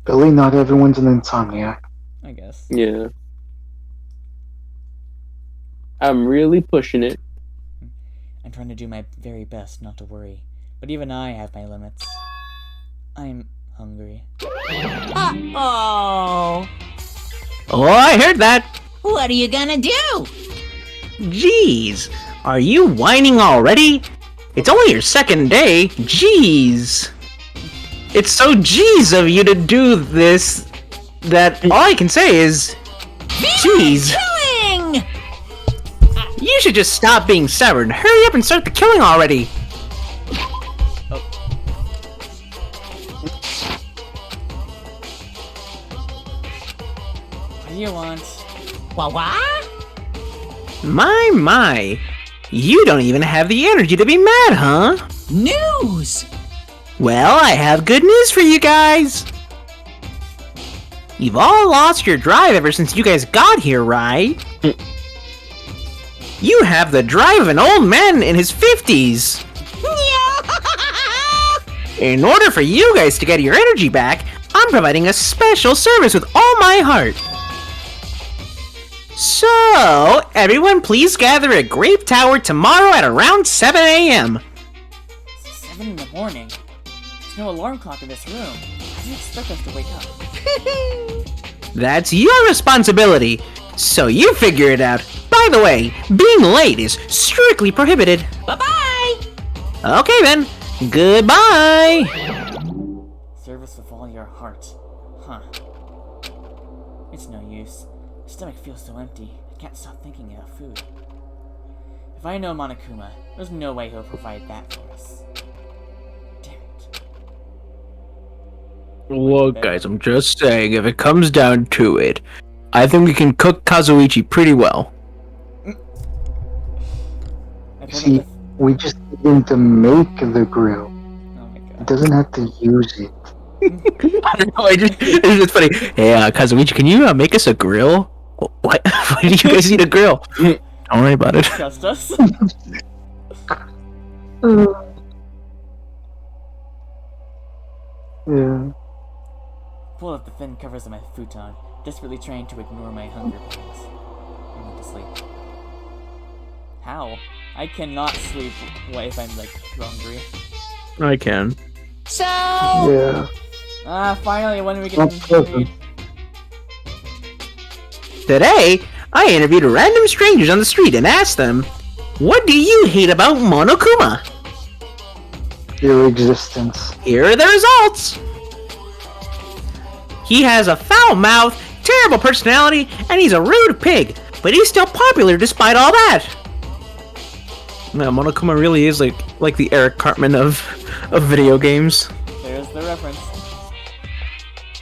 Billy, not everyone's an insomniac. I guess. Yeah. I'm really pushing it. I'm trying to do my very best not to worry, but even I have my limits. I'm hungry. Uh-oh. Oh, I heard that. What are you gonna do? Jeez, are you whining already? It's only your second day. Jeez. It's so jeez of you to do this that all I can say is, jeez. Killing! You should just stop being stubborn. Hurry up and start the killing already. What do you want? What? My. You don't even have the energy to be mad, huh? News! Well, I have good news for you guys. You've all lost your drive ever since you guys got here, right? You have the drive of an old man in his 50s. In order for you guys to get your energy back, I'm providing a special service with all my heart. So, everyone please gather at Grape Tower tomorrow at around 7 a.m. 7 in the morning. There's no alarm clock in this room. How do you expect us to wake up? That's your responsibility, so you figure it out. By the way, being late is strictly prohibited. Bye-bye! Okay then, goodbye! Service with all your heart. Huh. It's no use. My stomach feels so empty. I can't stop thinking of food. If I know Monokuma, there's no way he'll provide that for us. Damn it. Look, guys, I'm just saying, if it comes down to it, I think we can cook Kazuichi pretty well. See, we just need him to make the grill. Oh my He god. doesn't have to use it. I don't know, it's just funny. Hey, Kazuichi, can you make us a grill? What? Why do you guys need a grill? Don't worry about it. Trust us. Yeah. Pull up the thin covers of my futon, desperately trying to ignore my hunger pangs. I need to sleep. How? I cannot sleep if I'm, like, hungry. I can. So, Yeah. Ah, finally, when are we getting That's okay. read? Today, I interviewed random strangers on the street and asked them, what do you hate about Monokuma? Your existence. Here are the results. He has a foul mouth, terrible personality, and he's a rude pig, but he's still popular despite all that. No, Monokuma really is like the Eric Cartman of video games. There's the reference.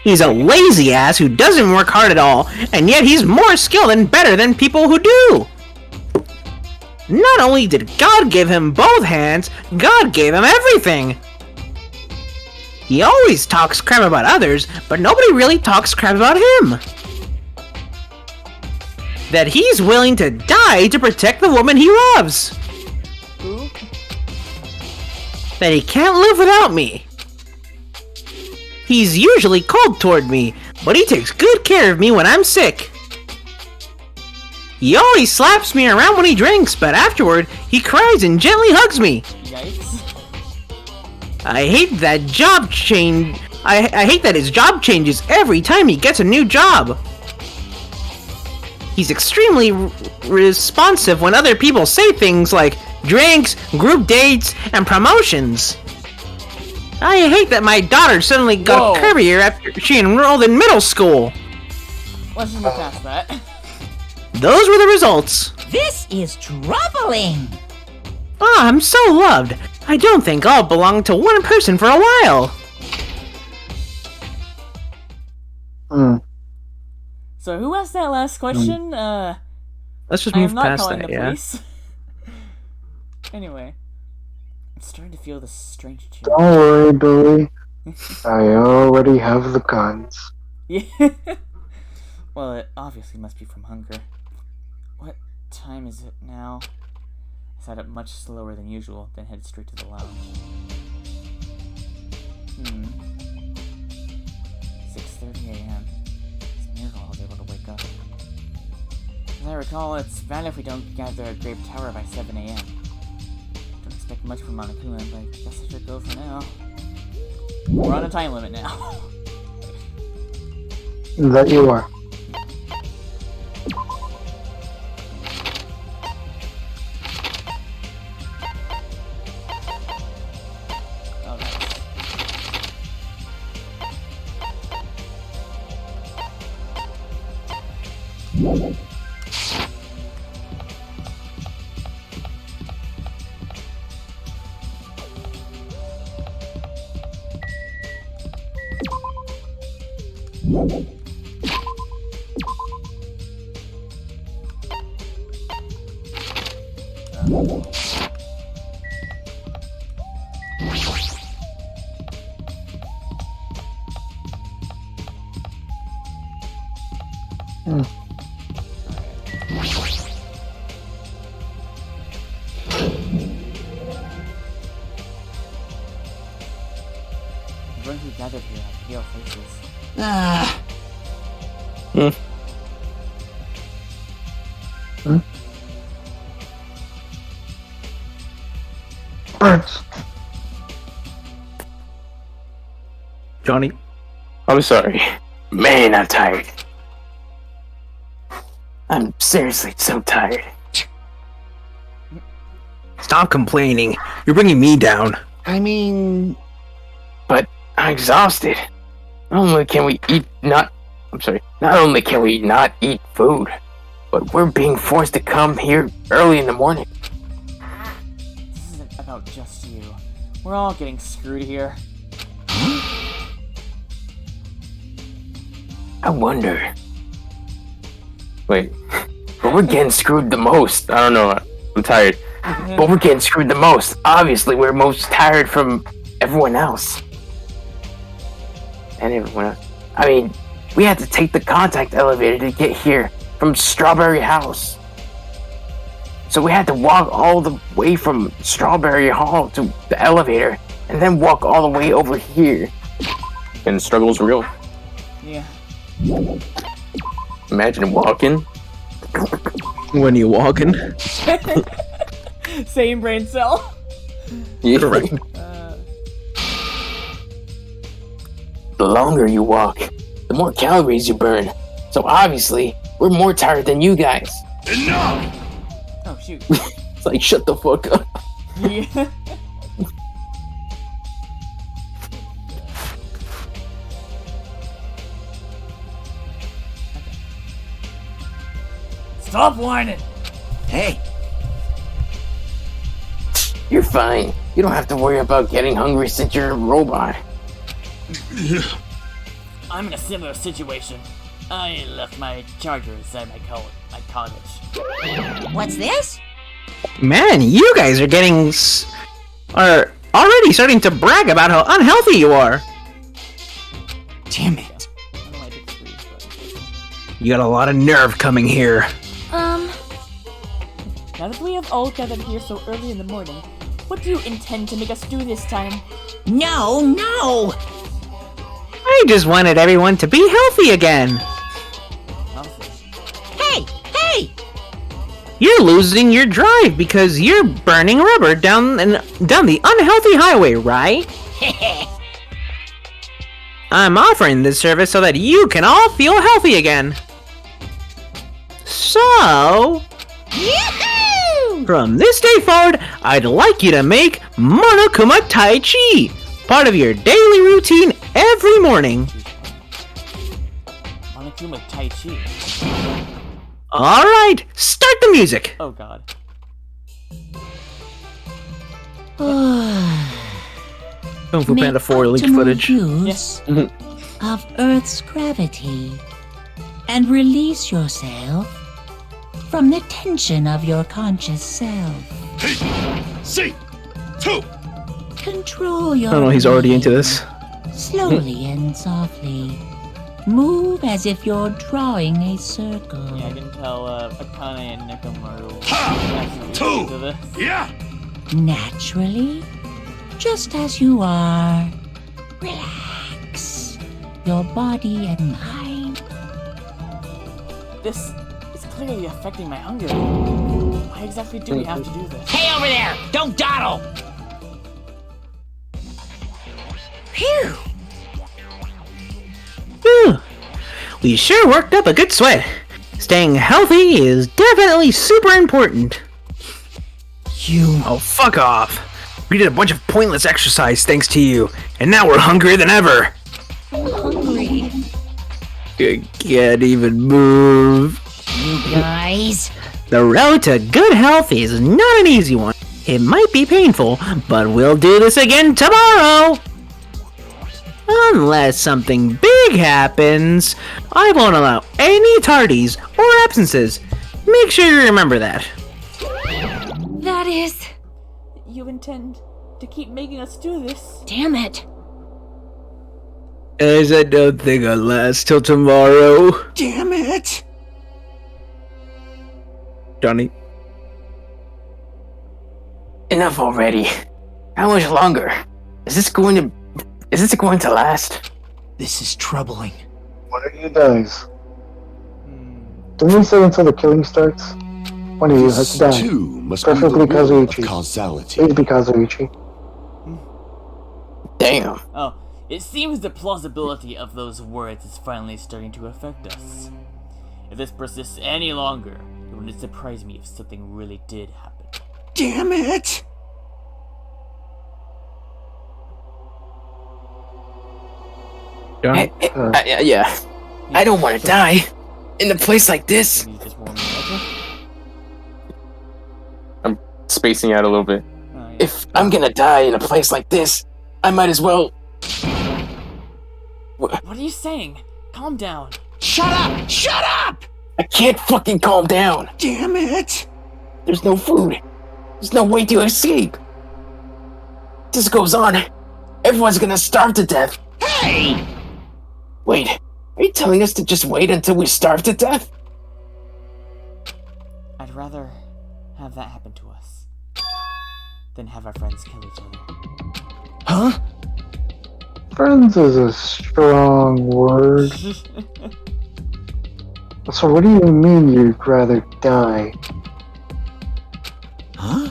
He's a lazy ass who doesn't work hard at all, and yet he's more skilled and better than people who do. Not only did God give him both hands, God gave him everything. He always talks crap about others, but nobody really talks crap about him. That he's willing to die to protect the woman he loves. Who? That he can't live without me. He's usually cold toward me, but he takes good care of me when I'm sick. He always slaps me around when he drinks, but afterward, he cries and gently hugs me. Yikes. I hate that job change. I hate that his job changes every time he gets a new job. He's extremely responsive when other people say things like drinks, group dates, and promotions. I hate that my daughter suddenly got Whoa. curvier after she enrolled in middle school. Let's just move past that. Those were the results. this is troubling. Ah, I'm so loved. I don't think I'll belong to one person for a while. Hmm. So who asked that last question? Let's just I move am not past calling that, the yeah? police. Anyway. I'm starting to feel this strange chill. Don't worry, Billy. I already have the guns. Yeah. Well, it obviously must be from hunger. What time is it now? I sat up much slower than usual, then headed straight to the lounge. 6:30 a.m. It's a miracle I was able to wake up. As I recall, it's bad if we don't gather at Grape Tower by 7 a.m. Don't expect much from Monokuma, but I guess I should go for now. We're on a time limit now. That you are. Oh, nice. Ah, Birds. Johnny. I'm sorry. Man, I'm tired. I'm seriously so tired. Stop complaining. You're bringing me down. I mean, But I'm exhausted. Not only can we not eat food, but we're being forced to come here early in the morning. This isn't about just you. We're all getting screwed here. I wonder. Wait, but we're getting screwed the most. I don't know. I'm tired. But we're getting screwed the most. Obviously, we're most tired from everyone else. And everyone else. I mean, we had to take the contact elevator to get here from Strawberry House. So we had to walk all the way from Strawberry Hall to the elevator and then walk all the way over here. And the struggle's real. Yeah. Imagine walking. When you walking? Same brain cell. Yeah. Correct. The longer you walk, the more calories you burn. So obviously, we're more tired than you guys. Oh shoot. It's like, shut the fuck up. Yeah. Stop whining. hey, You're fine. You don't have to worry about getting hungry since you're a robot. I'm in a similar situation. I left my charger inside my cottage. What's this? Man, you guys are already starting to brag about how unhealthy you are. damn it. I don't know why I did 3, but... You got a lot of nerve coming here. Now that we have all gathered here so early in the morning, what do you intend to make us do this time? No, no! I just wanted everyone to be healthy again. Healthy. Hey, hey! You're losing your drive because you're burning rubber down the unhealthy highway, right? I'm offering this service so that you can all feel healthy again. So, Yoo-hoo! from this day forward, I'd like you to make Monokuma Tai Chi part of your daily routine every morning. Monokuma Tai Chi. Alright, start the music. Oh god. Kung Fu Make Panda 4 leaked optimal footage. use of Earth's gravity and release yourself from the tension of your conscious self. Control your I don't know, he's already into this. slowly and softly. Move as if you're drawing a circle. Yeah, I can tell Akane and Nekomaru absolutely into this. Naturally, just as you are. Relax your body and mind. This is clearly affecting my hunger. Why exactly do we have to do this? Hey, over there! Don't dawdle! Phew! Whew. We sure worked up a good sweat. Staying healthy is definitely super important. You. Oh, fuck off. We did a bunch of pointless exercise thanks to you, and now we're hungrier than ever. Hungry. I can't even move. You guys. The road to good health is not an easy one. It might be painful, but we'll do this again tomorrow. Unless something big happens, I won't allow any tardies or absences. Make sure you remember that. That is... You intend to keep making us do this? Damn it. As I don't think I'll last till tomorrow. Damn it! Johnny? Enough already. How much longer? Is this going to last? This is troubling. One of you dies. Hmm. Didn't we say until the killing starts? One of you has This to die. too must be the Preferably will of Kazuichi. causality. Please be Kazuichi. Damn. Oh, it seems the plausibility of those words is finally starting to affect us. If this persists any longer, it wouldn't surprise me if something really did happen. Damn it! Done. Yeah. I don't want to die in a place like this. Maybe you just warm me up. I'm spacing out a little bit. Oh, yeah. If I'm gonna die in a place like this, I might as well. What are you saying? Calm down. Shut up! Shut up! I can't fucking calm down. Damn it! There's no food. There's no way to escape. This goes on. Everyone's gonna starve to death. Hey! Wait, are you telling us to just wait until we starve to death? I'd rather have that happen to us than have our friends kill each other. Huh? Friends is a strong word. So what do you mean you'd rather die? Huh?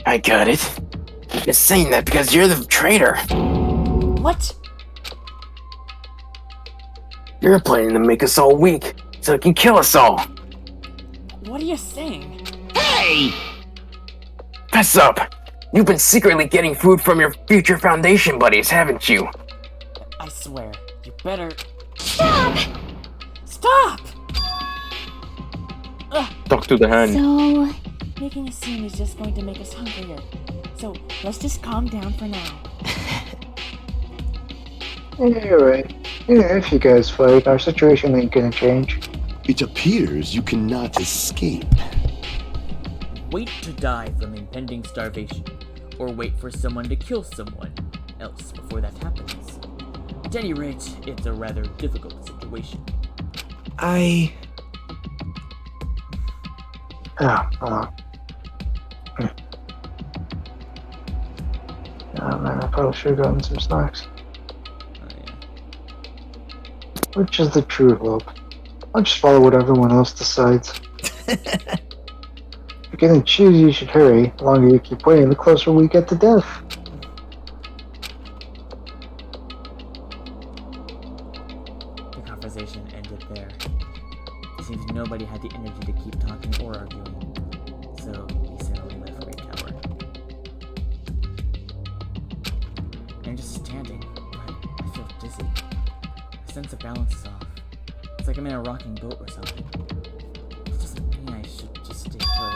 I got it. I'm just saying that because you're the traitor. What? You're planning to make us all weak so it can kill us all. What are you saying? Hey! Fess up. You've been secretly getting food from your future Foundation buddies, haven't you? I swear, you better Stop! stop! Talk to the hand. So, Making a scene is just going to make us hungrier. So let's just calm down for now. Yeah, you're right. Yeah, if you guys fight, our situation ain't gonna change. It appears you cannot escape. Wait to die from impending starvation, or wait for someone to kill someone else before that happens. At any rate, it's a rather difficult situation. I... Yeah, Oh man, I probably should have gotten some snacks. Oh yeah. Which is the true hope? I'll just follow what everyone else decides. If you're gonna choose, you should hurry. The longer you keep waiting, the closer we get to death. The conversation ended there. It seems nobody had the energy to keep talking or arguing, so he settled in the freight tower. I'm just standing, but I feel dizzy. My sense of balance is off. It's like I'm in a rocking boat or something. It doesn't mean I should just stay put.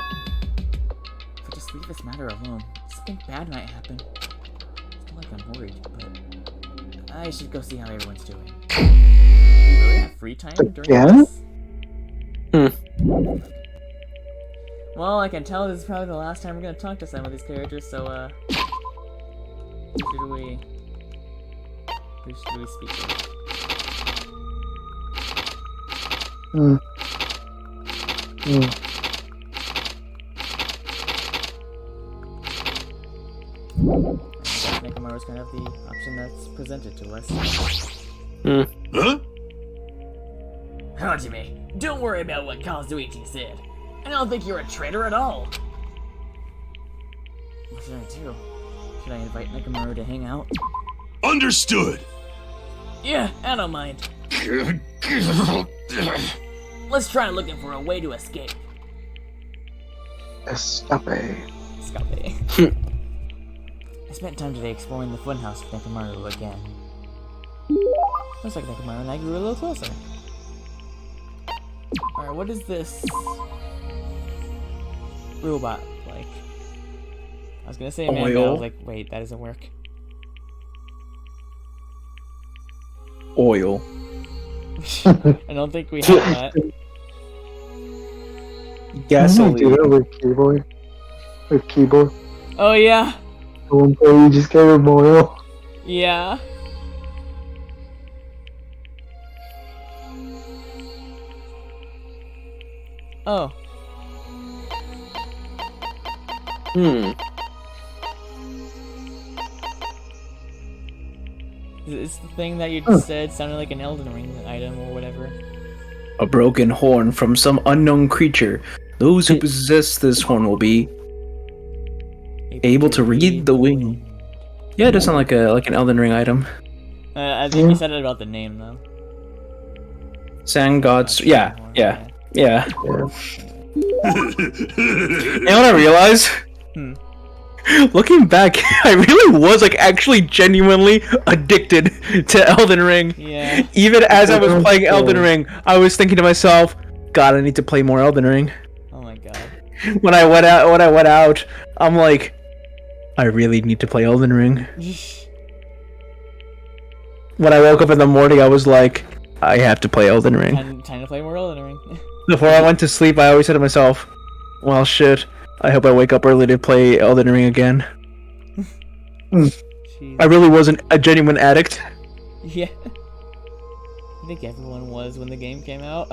If I just leave this matter alone, something bad might happen. It's not like I'm worried, but I should go see how everyone's doing. Do you really have free time during Again? this? Well, I can tell this is probably the last time we're gonna talk to some of these characters, so, who should we speak with? I think Nekomaru's gonna have the option that's presented to us. Huh? Hajime, don't worry about what Kazuichi said. I don't think you're a traitor at all. What should I do? Should I invite Nekomaru to hang out? Understood! Yeah, I don't mind. Let's try looking for a way to escape. Escape. Escape. I spent time today exploring the funhouse with Nekomaru again. Looks like Nekomaru and I grew a little closer. Alright, what is this robot like? I was gonna say man, but I was like, wait, that doesn't work. Oil. I don't think we have that. Do that with keyboard. With keyboard. Oh yeah, One day you just gave him oil. yeah. Oh. It's the thing that you just said sounded like an Elden Ring item or whatever. A broken horn from some unknown creature. Those who possess this horn will be able to read the wind. Yeah, it does sound like an Elden Ring item. I think you said it about the name though. Sand gods. Yeah. You know what I realized? Looking back, I really was like actually genuinely addicted to Elden Ring. Yeah. Even as I was playing Elden Ring, I was thinking to myself, God, I need to play more Elden Ring. Oh my god. When I went out, I'm like, I really need to play Elden Ring. When I woke up in the morning, I was like, I have to play Elden Ring. Time to play more Elden Ring. Before I went to sleep, I always said to myself, well, shit, I hope I wake up early to play Elden Ring again. Jeez. I really wasn't a genuine addict. Yeah. I think everyone was when the game came out.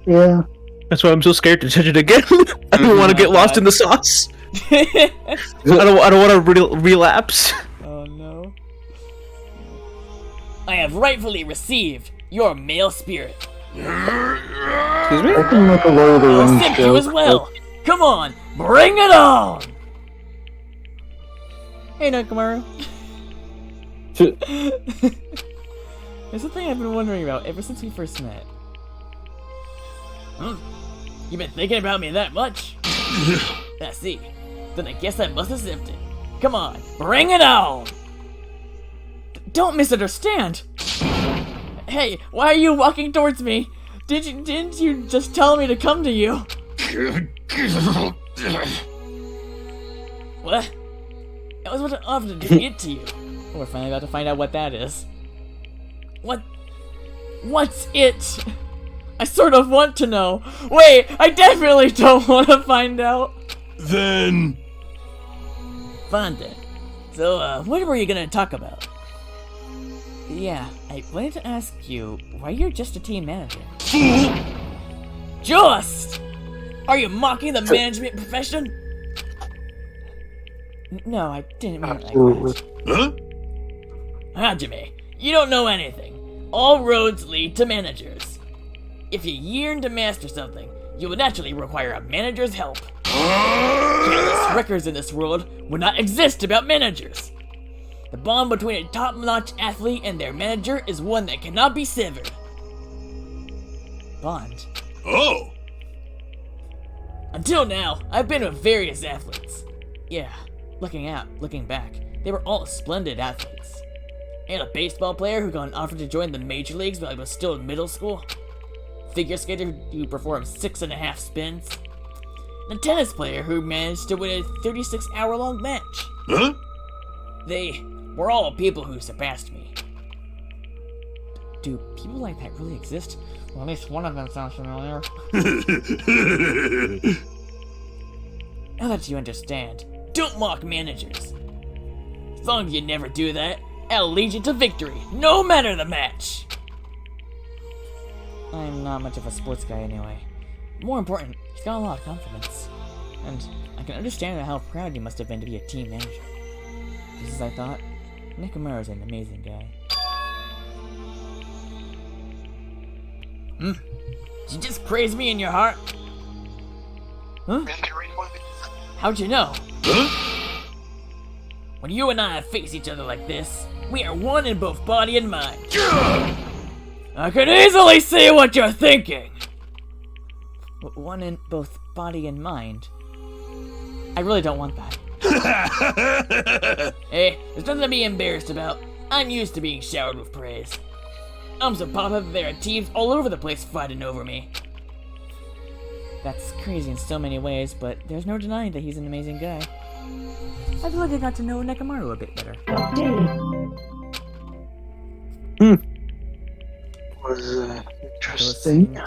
Yeah. That's why I'm so scared to touch it again. I don't want to get lost in the sauce. I don't want to relapse. Oh no. I have rightfully received your male spirit. Excuse me? I can make a Lord of the I'll Rings sip you joke. as well. Come on, bring it on! Hey, Nakamaru. There's something I've been wondering about ever since we first met. You've been thinking about me that much? I see. Then I guess I must have sipped it. Come on, bring it on! Don't misunderstand! Hey, why are you walking towards me? Didn't you just tell me to come to you? What? I was about to offer to get to you. We're finally about to find out what that is. What's it? I sort of want to know. Wait, I definitely don't want to find out. Then... Fine then. So, what were you gonna talk about? Yeah, I wanted to ask you why you're just a team manager. Just! Are you mocking the management profession? No, I didn't mean it like that. Huh? Hajime, you don't know anything. All roads lead to managers. If you yearn to master something, you would naturally require a manager's help. Countless records in this world would not exist about managers. The bond between a top-notch athlete and their manager is one that cannot be severed. Bond. Oh! Until now, I've been with various athletes. Yeah, looking back, they were all splendid athletes. And a baseball player who got an offer to join the major leagues while I was still in middle school. Figure skater who performed 6.5 spins. And a tennis player who managed to win a 36-hour-long match. Huh? They were all people who surpassed me. Do people like that really exist? Well, at least one of them sounds familiar. Now that you understand, don't mock managers. As long as you never do that, I'll lead you to victory, no matter the match. I'm not much of a sports guy anyway. More important, he's got a lot of confidence. And I can understand how proud you must have been to be a team manager. Just as I thought, Nekomaru's an amazing guy. Did you just praise me in your heart? Huh? How'd you know? Huh? When you and I face each other like this, we are one in both body and mind. I can easily see what you're thinking. One in both body and mind? I really don't want that. Hey, there's nothing to be embarrassed about. I'm used to being showered with praise. I'm so popular that there are teams all over the place fighting over me. That's crazy in so many ways, but there's no denying that he's an amazing guy. I feel like I got to know Nekomaru a bit better. Was interesting.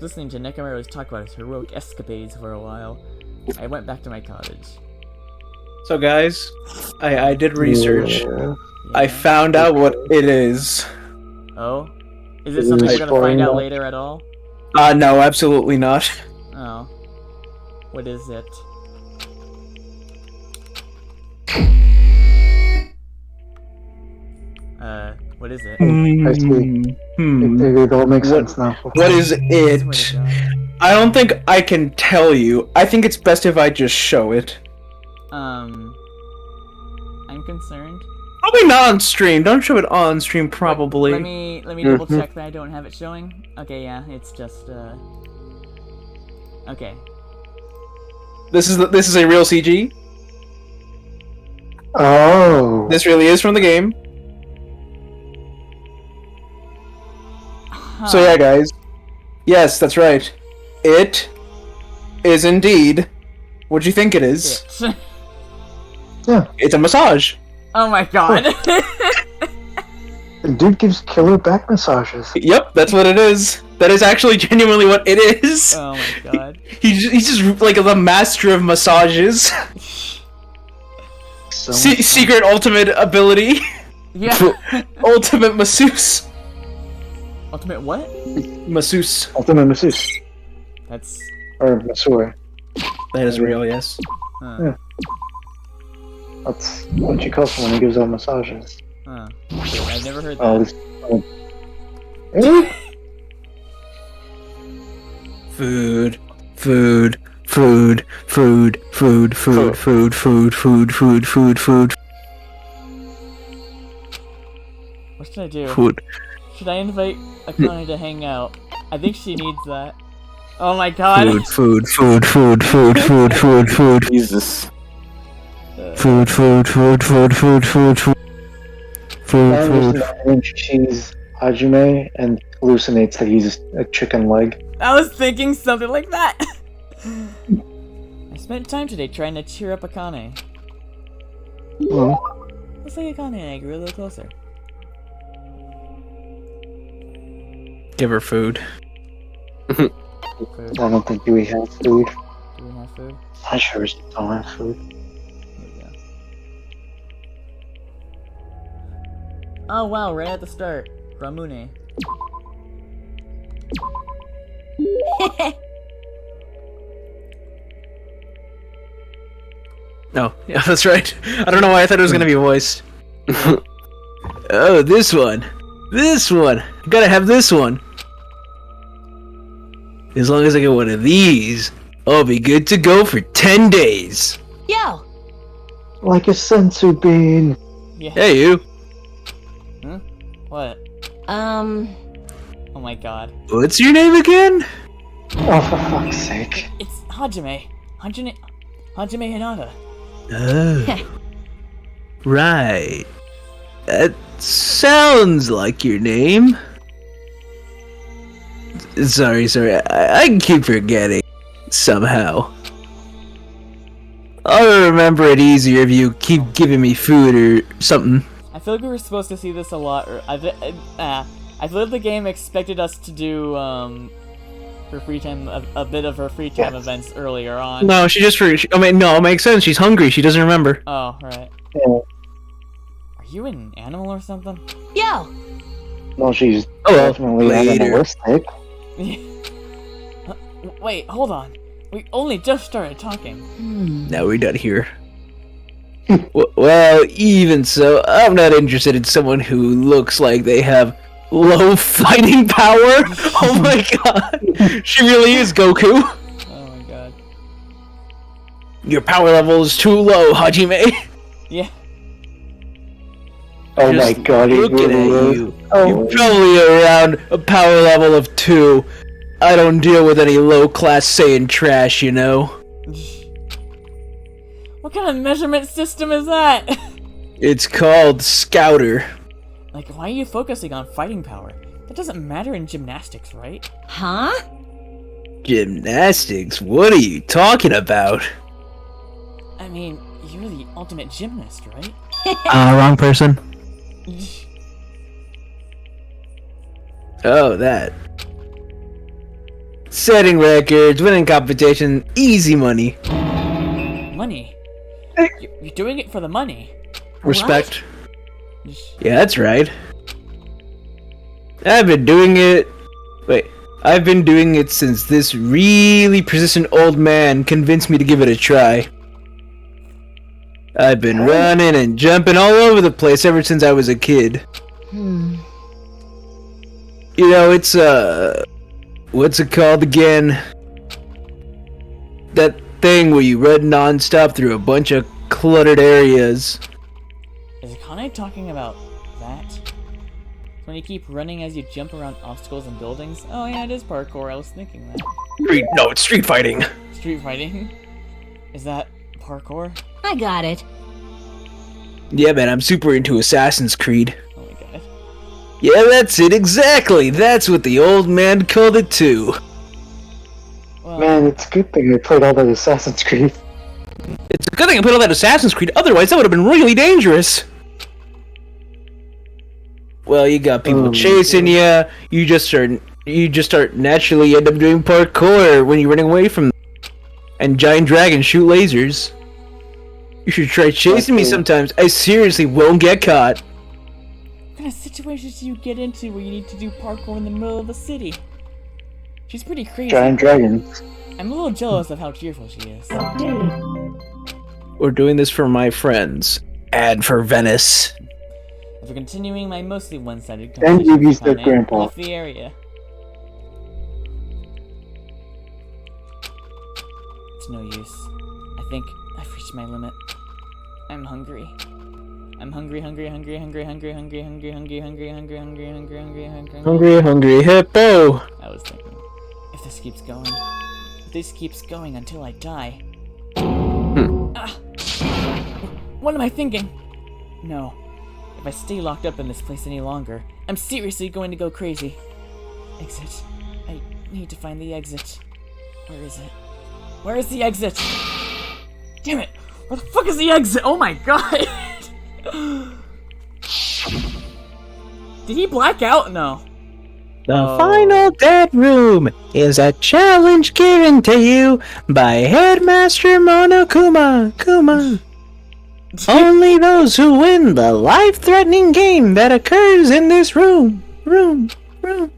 Listening to Nekomaru's talk about his heroic escapades for a while, I went back to my cottage. So guys, I did research. Yeah. I found out what it is. Oh? Is it something we're gonna find out later at all? No, absolutely not. Oh. What is it? What is it? I see. It all makes sense now. What is Swear it? to God. I don't think I can tell you. I think it's best if I just show it. I'm concerned. Probably not on stream. Don't show it on stream, probably. Let me double check that I don't have it showing. Okay, yeah, it's just okay. This is a real CG. Oh. This really is from the game. Huh. So yeah, guys. Yes, that's right. It is indeed what you think it is. Shit. Yeah. It's a massage. Oh my God. The dude gives killer back massages. Yep, that's what it is. That is actually genuinely what it is. Oh my God. He's just like the master of massages. So Secret ultimate ability. Yeah. Ultimate masseuse. Ultimate what? Masseuse. ultimate masseuse. That's. Or masseur. That is real, yes. Yeah. That's what you call someone who gives out massages. I've never heard that. Oh, this. Eh? Food. Food. Food. Food. Food. Food. Food. Food. Food. Food. Food. Food. What should I do? Food. Should I invite Akane to hang out? I think she needs that. Oh my God. Food. Food. Food. Food. Food. Food. Food. Jesus. Food. Food. Food. Food. Food. Food. Food. Food. And she sees Hajime and hallucinates that he's a chicken leg. I was thinking something like that. I spent time today trying to cheer up Akane. Well, Looks like Akane and I grew a little closer. Give her food. Food. I don't think we have food. Do we have food? I sure as don't have food. Here we go. Oh wow, right at the start. Ramune. No, yeah, that's right. I don't know why I thought it was gonna be voiced. Oh, this one. This one. Gotta have this one. As long as I get one of these, I'll be good to go for 10 days. Yo, Like a sensu bean. Yeah. Hey, you. What? um, Oh my God. What's your name again? Oh, for fuck's sake. It's Hajime. Hajime Hinata. Oh. Right. That sounds like your name. Sorry. I keep forgetting. Somehow. I'll remember it easier if you keep giving me food or something. I feel like we were supposed to see this a lot. I feel like the game expected us to do her free time, a bit of her free time events earlier on. No, no, it makes sense. She's hungry. She doesn't remember. Oh, right. Yeah. Are you an animal or something? yo, Well, she's Oh, well, definitely later. animalistic. Wait, hold on. We only just started talking. Now we're done here. Well, even so, I'm not interested in someone who looks like they have low fighting power. Oh my god. She really is Goku. Oh my God. Your power level is too low, Hajime. Yeah. Oh my Just god, he's looking really at low. you. Oh. You're probably around a power level of 2. I don't deal with any low-class Saiyan trash, you know? What kind of measurement system is that? It's called Scouter. Like, why are you focusing on fighting power? That doesn't matter in gymnastics, right? huh? Gymnastics? What are you talking about? I mean, you're the ultimate gymnast, right? Wrong person. Oh, that. Setting records, winning competition, easy money. Money. You're doing it for the money. Respect. Yeah, that's right. I've been doing it since this really persistent old man convinced me to give it a try. I've been running and jumping all over the place ever since I was a kid. You know, it's what's it called again? That thing where you run non-stop through a bunch of cluttered areas. Is Akane talking about that? When you keep running as you jump around obstacles and buildings? Oh yeah, it is parkour, I was thinking that. No, it's street fighting. Street fighting? Is that parkour? I got it. Yeah, man, I'm super into Assassin's Creed. Oh my god. Yeah, that's it, exactly. That's what the old man called it too. Well, Man, it's a good thing I played all that Assassin's Creed. It's a good thing I put all that Assassin's Creed, otherwise that would have been really dangerous. Well, you got people chasing you. You just start naturally end up doing parkour when you're running away from them. And giant dragons shoot lasers. You should try chasing me sometimes. I seriously won't get caught. what kind of situations do you get into where you need to do parkour in the middle of the city? She's pretty crazy. Giant dragons. I'm a little jealous of how cheerful she is. We're doing this for my friends. And for Venice. After continuing my mostly one-sided And competition Yugi's with dead Akane, grandpa. I left the area. It's no use. I think I've reached my limit. I'm hungry. I'm hungry. Hungry hippo. I was thinking, if this keeps going until I die. Ah. What am I thinking? No. If I stay locked up in this place any longer, I'm seriously going to go crazy. Exit. I need to find the exit. Where is it? Where is the exit? Damn it! Where the fuck is the exit? Oh my god! Did he black out? No. The final dead room is a challenge given to you by Headmaster Monokuma. Only those who win the life-threatening game that occurs in this room Oh my god.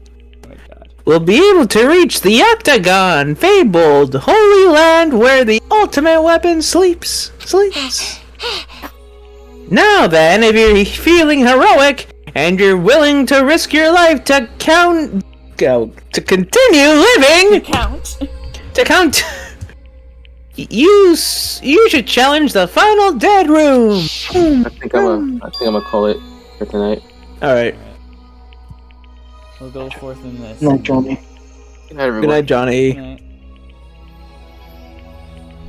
will be able to reach the Octagon, fabled Holy Land where the ultimate weapon sleeps. Now then, if you're feeling heroic and you're willing to risk your life to continue living, To count. you should challenge the final dead room. I think I'm gonna call it for tonight. All right. We'll go forth in this. Night, Johnny. Good night, everyone. Good night, Johnny. Right.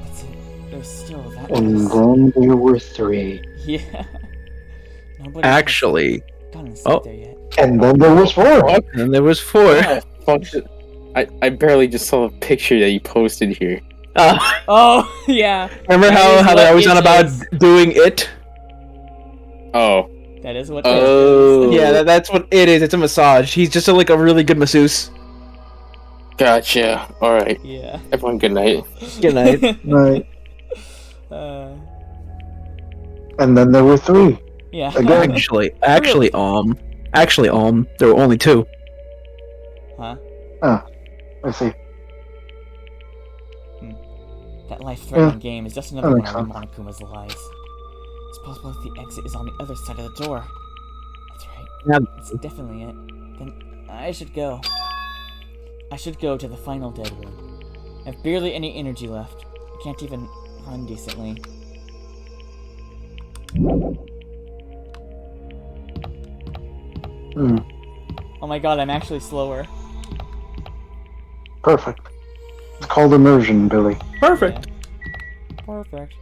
That's it. There's still that. And then there were 3. Yeah. Nobody Actually, gotten inside there yet. And then there was 4. and there was 4. I barely just saw the picture that you posted here. Oh yeah. Remember That is how they're what always it on about is. doing it? Oh. That is what. Oh. it is. Yeah, that's what it is. It's a massage. He's just a really good masseuse. Gotcha. Alright. Yeah. Everyone, good night. Good night. Right. Uh. And then there were 3. Yeah. Again. Actually, there were only 2. Huh? I see. That life-threatening Yeah. game is just another That one makes of sense. Monokuma's lies. It's possible that the exit is on the other side of the door. That's right. Yeah. It's definitely it. Then I should go. I should go to the final dead room. I have barely any energy left. I can't even run decently. Oh my god, I'm actually slower. Perfect. It's called immersion, Billy. Perfect. Yeah. Perfect.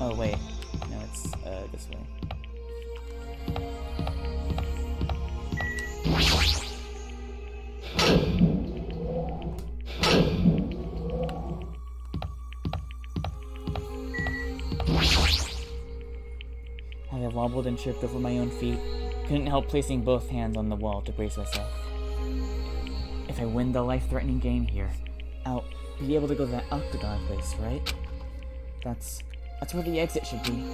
Oh wait, no, it's this way. As I wobbled and tripped over my own feet, couldn't help placing both hands on the wall to brace myself. If I win the life-threatening game here, I'll be able to go to that Octagon place, right? That's where the exit should be.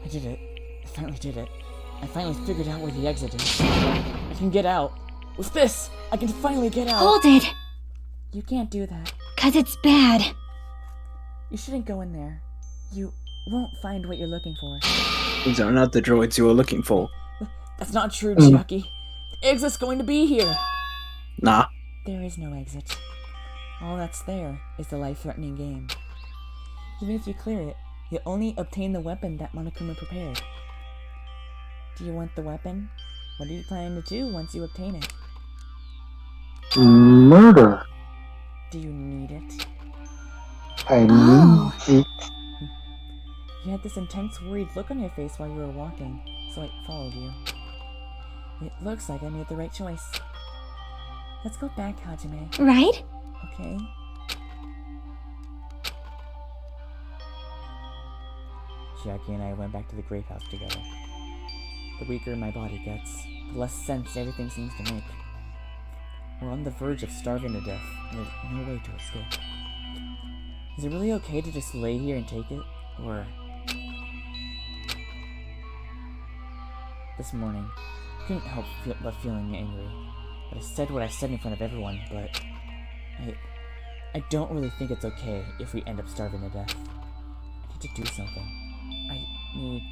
I did it. I finally did it. I finally figured out where the exit is. I can get out. With this, I can finally get out. Hold it! You can't do that. 'Cause it's bad. You shouldn't go in there. You won't find what you're looking for. These are not the droids you were looking for. That's not true, Chucky. The exit's going to be here. Nah. There is no exit. All that's there is the life-threatening game. Even if you clear it, you'll only obtain the weapon that Monokuma prepared. Do you want the weapon? What are you planning to do once you obtain it? Murder. Do you need it? I Oh. need it. You had this intense, worried look on your face while you were walking, so I followed you. It looks like I made the right choice. Let's go back, Hajime, Right? okay? Jackie and I went back to the Grape House together. The weaker my body gets, the less sense everything seems to make. We're on the verge of starving to death, and there's no way to escape. Is it really okay to just lay here and take it? Or... This morning, I couldn't help but feeling angry. But I said what I said in front of everyone, but... I don't really think it's okay if we end up starving to death. I need to do something. I need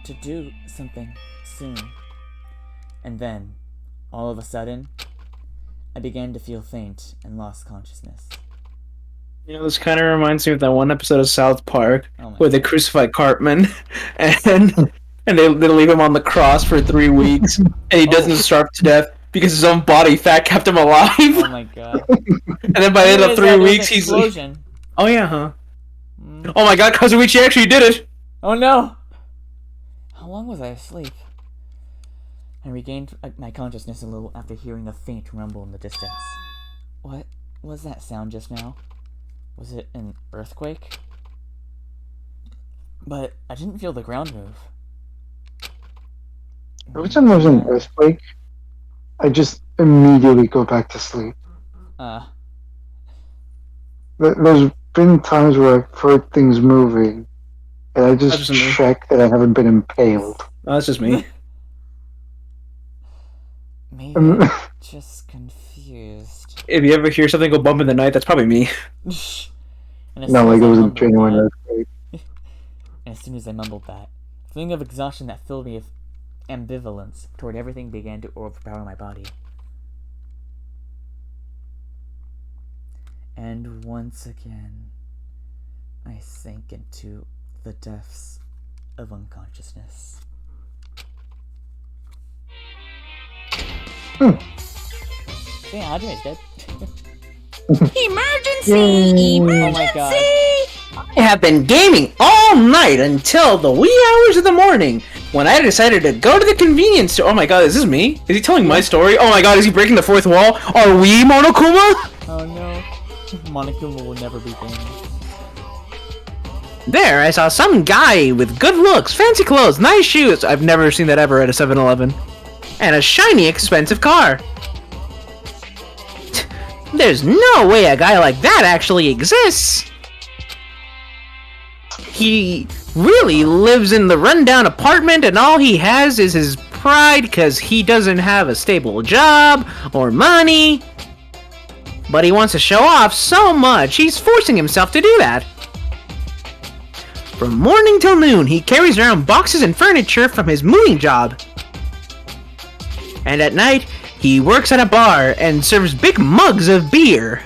to do something soon. And then, all of a sudden, I began to feel faint and lost consciousness. You know, this kind of reminds me of that one episode of South Park Oh my where they crucify Cartman and they leave him on the cross for 3 weeks and he doesn't starve to death because his own body fat kept him alive. Oh my god. And then by the end of 3 weeks, he's like, explosion. oh yeah, huh? Oh my god, Kazuichi actually did it! Oh no! How long was I asleep? I regained my consciousness a little after hearing a faint rumble in the distance. What was that sound just now? Was it an earthquake? But I didn't feel the ground move. Every time there's an earthquake, I just immediately go back to sleep. There's been times where I've heard things moving, and I just check that I haven't been impaled. Oh, that's just me. Maybe I'm just confused. If you ever hear something go bump in the night, that's probably me. No, like it was a genuine earthquake. And as soon as I mumbled that, a feeling of exhaustion that filled me with ambivalence toward everything began to overpower my body. And once again, I sank into the depths of unconsciousness. Yeah, Hajime's dead. Emergency! Oh my god. I have been gaming all night until the wee hours of the morning when I decided to go to the convenience store. Oh my god, is this me? Is he telling my story? Oh my god, is he breaking the fourth wall? Are we Monokuma? Oh no. Monokuma will never be famous. There, I saw some guy with good looks, fancy clothes, nice shoes. I've never seen that ever at a 7-Eleven. And a shiny, expensive car. There's no way a guy like that actually exists. He really lives in the rundown apartment and all he has is his pride because he doesn't have a stable job or money. But he wants to show off so much, he's forcing himself to do that. From morning till noon, he carries around boxes and furniture from his mooning job. And at night, he works at a bar and serves big mugs of beer.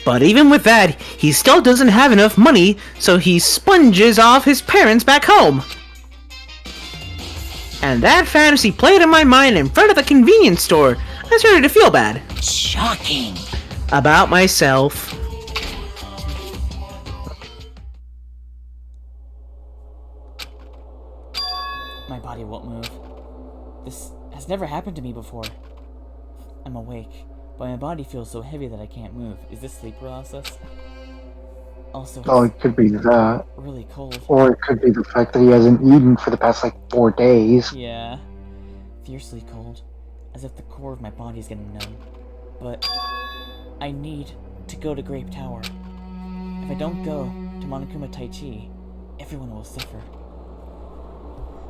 But even with that, he still doesn't have enough money, so he sponges off his parents back home. And that fantasy played in my mind in front of the convenience store. I started to feel bad. Shocking. About myself. My body won't move. This has never happened to me before. I'm awake, but my body feels so heavy that I can't move. Is this sleep paralysis? Also, Oh, it's it could be that. really cold. Or it could be the fact that he hasn't eaten for the past, 4 days. Yeah. Fiercely cold. As if the core of my body is getting numb. But I need to go to Grape Tower. If I don't go to Monokuma Taichi, everyone will suffer.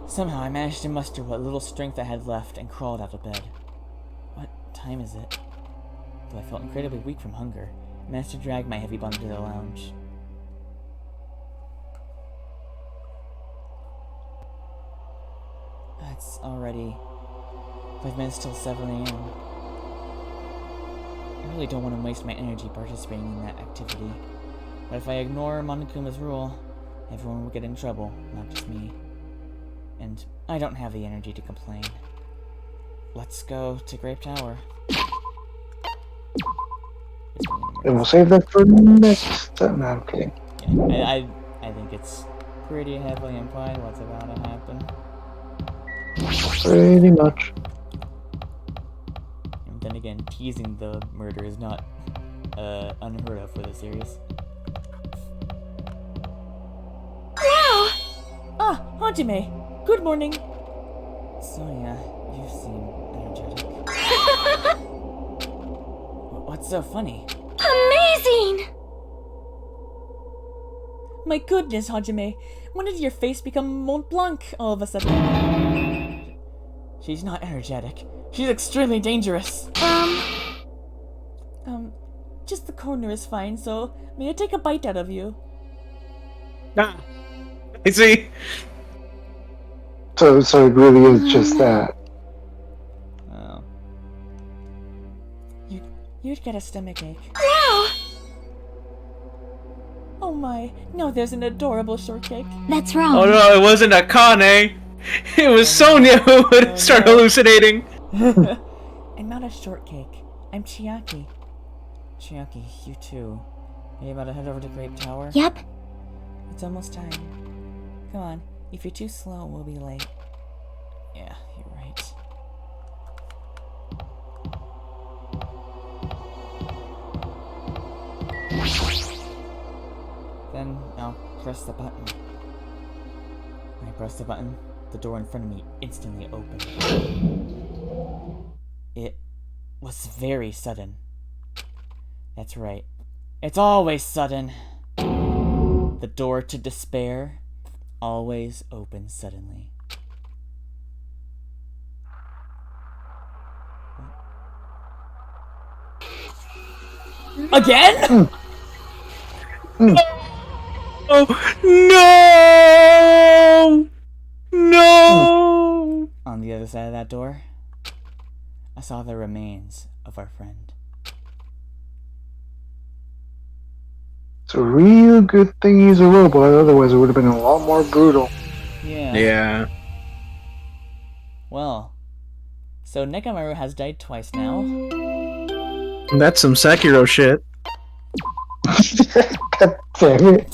Somehow I managed to muster what little strength I had left and crawled out of bed. What time is it? Though I felt incredibly weak from hunger, I managed to drag my heavy bundle to the lounge. It's already 5 minutes till 7 a.m. I really don't want to waste my energy participating in that activity. But if I ignore Monokuma's rule, everyone will get in trouble, not just me. And I don't have the energy to complain. Let's go to Grape Tower. And we'll save that for next time. No, I'm kidding. Yeah, I think it's pretty heavily implied what's about to happen. Pretty much. And then again, teasing the murder is not unheard of for the series. Wow! Ah, Hajime! Good morning! Sonia, you seem energetic. What's so funny? Amazing! My goodness, Hajime! When did your face become Mont Blanc all of a sudden? She's not energetic. She's extremely dangerous. Just the corner is fine, so may I take a bite out of you? Ah, I see. So it really is just that. Oh. You'd get a stomachache. Wow! Oh my, now there's an adorable shortcake. That's wrong. Oh no, it wasn't Akane. It was Sonia who would start hallucinating. I'm not a shortcake. I'm Chiaki. Chiaki, you too. Are you about to head over to Grape Tower? Yep. It's almost time. Come on, if you're too slow, we'll be late. Yeah, you're right. Then I'll press the button. When I press the button, the door in front of me instantly opened. It was very sudden. That's right. It's always sudden. The door to despair always opens suddenly. Again? Oh no! No! On the other side of that door, I saw the remains of our friend. It's a real good thing he's a robot, otherwise it would have been a lot more brutal. Yeah. Well, so Nekamaru has died twice now. That's some Sekiro shit. God damn it.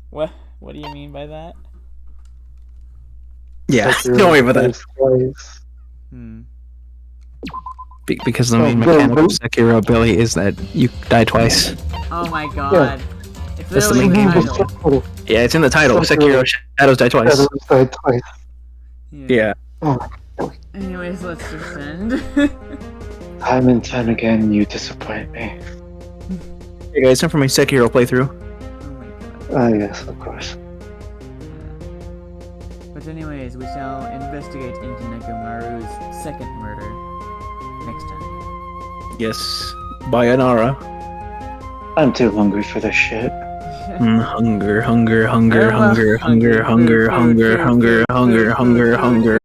What do you mean by that? Yeah, Sekiro don't worry about that. twice. Because the main mechanic of Sekiro, Billy, is that you die twice. Oh my god. It's That's the literally main in the game. title. Yeah, it's in the title. Sekiro Shadows Die Twice. Shadows died twice. Yeah. Oh, Anyways, let's just end. time and time again, you disappoint me. Hey guys, time for my Sekiro playthrough. Oh my god. Ah, yes, of course. But anyways, we shall investigate into Nekamaru's second murder next time. Yes, Bayanara. I'm too hungry for this shit. Hunger, hunger, hunger, hunger, hunger, hunger, hunger, hunger, hunger, hunger, hunger.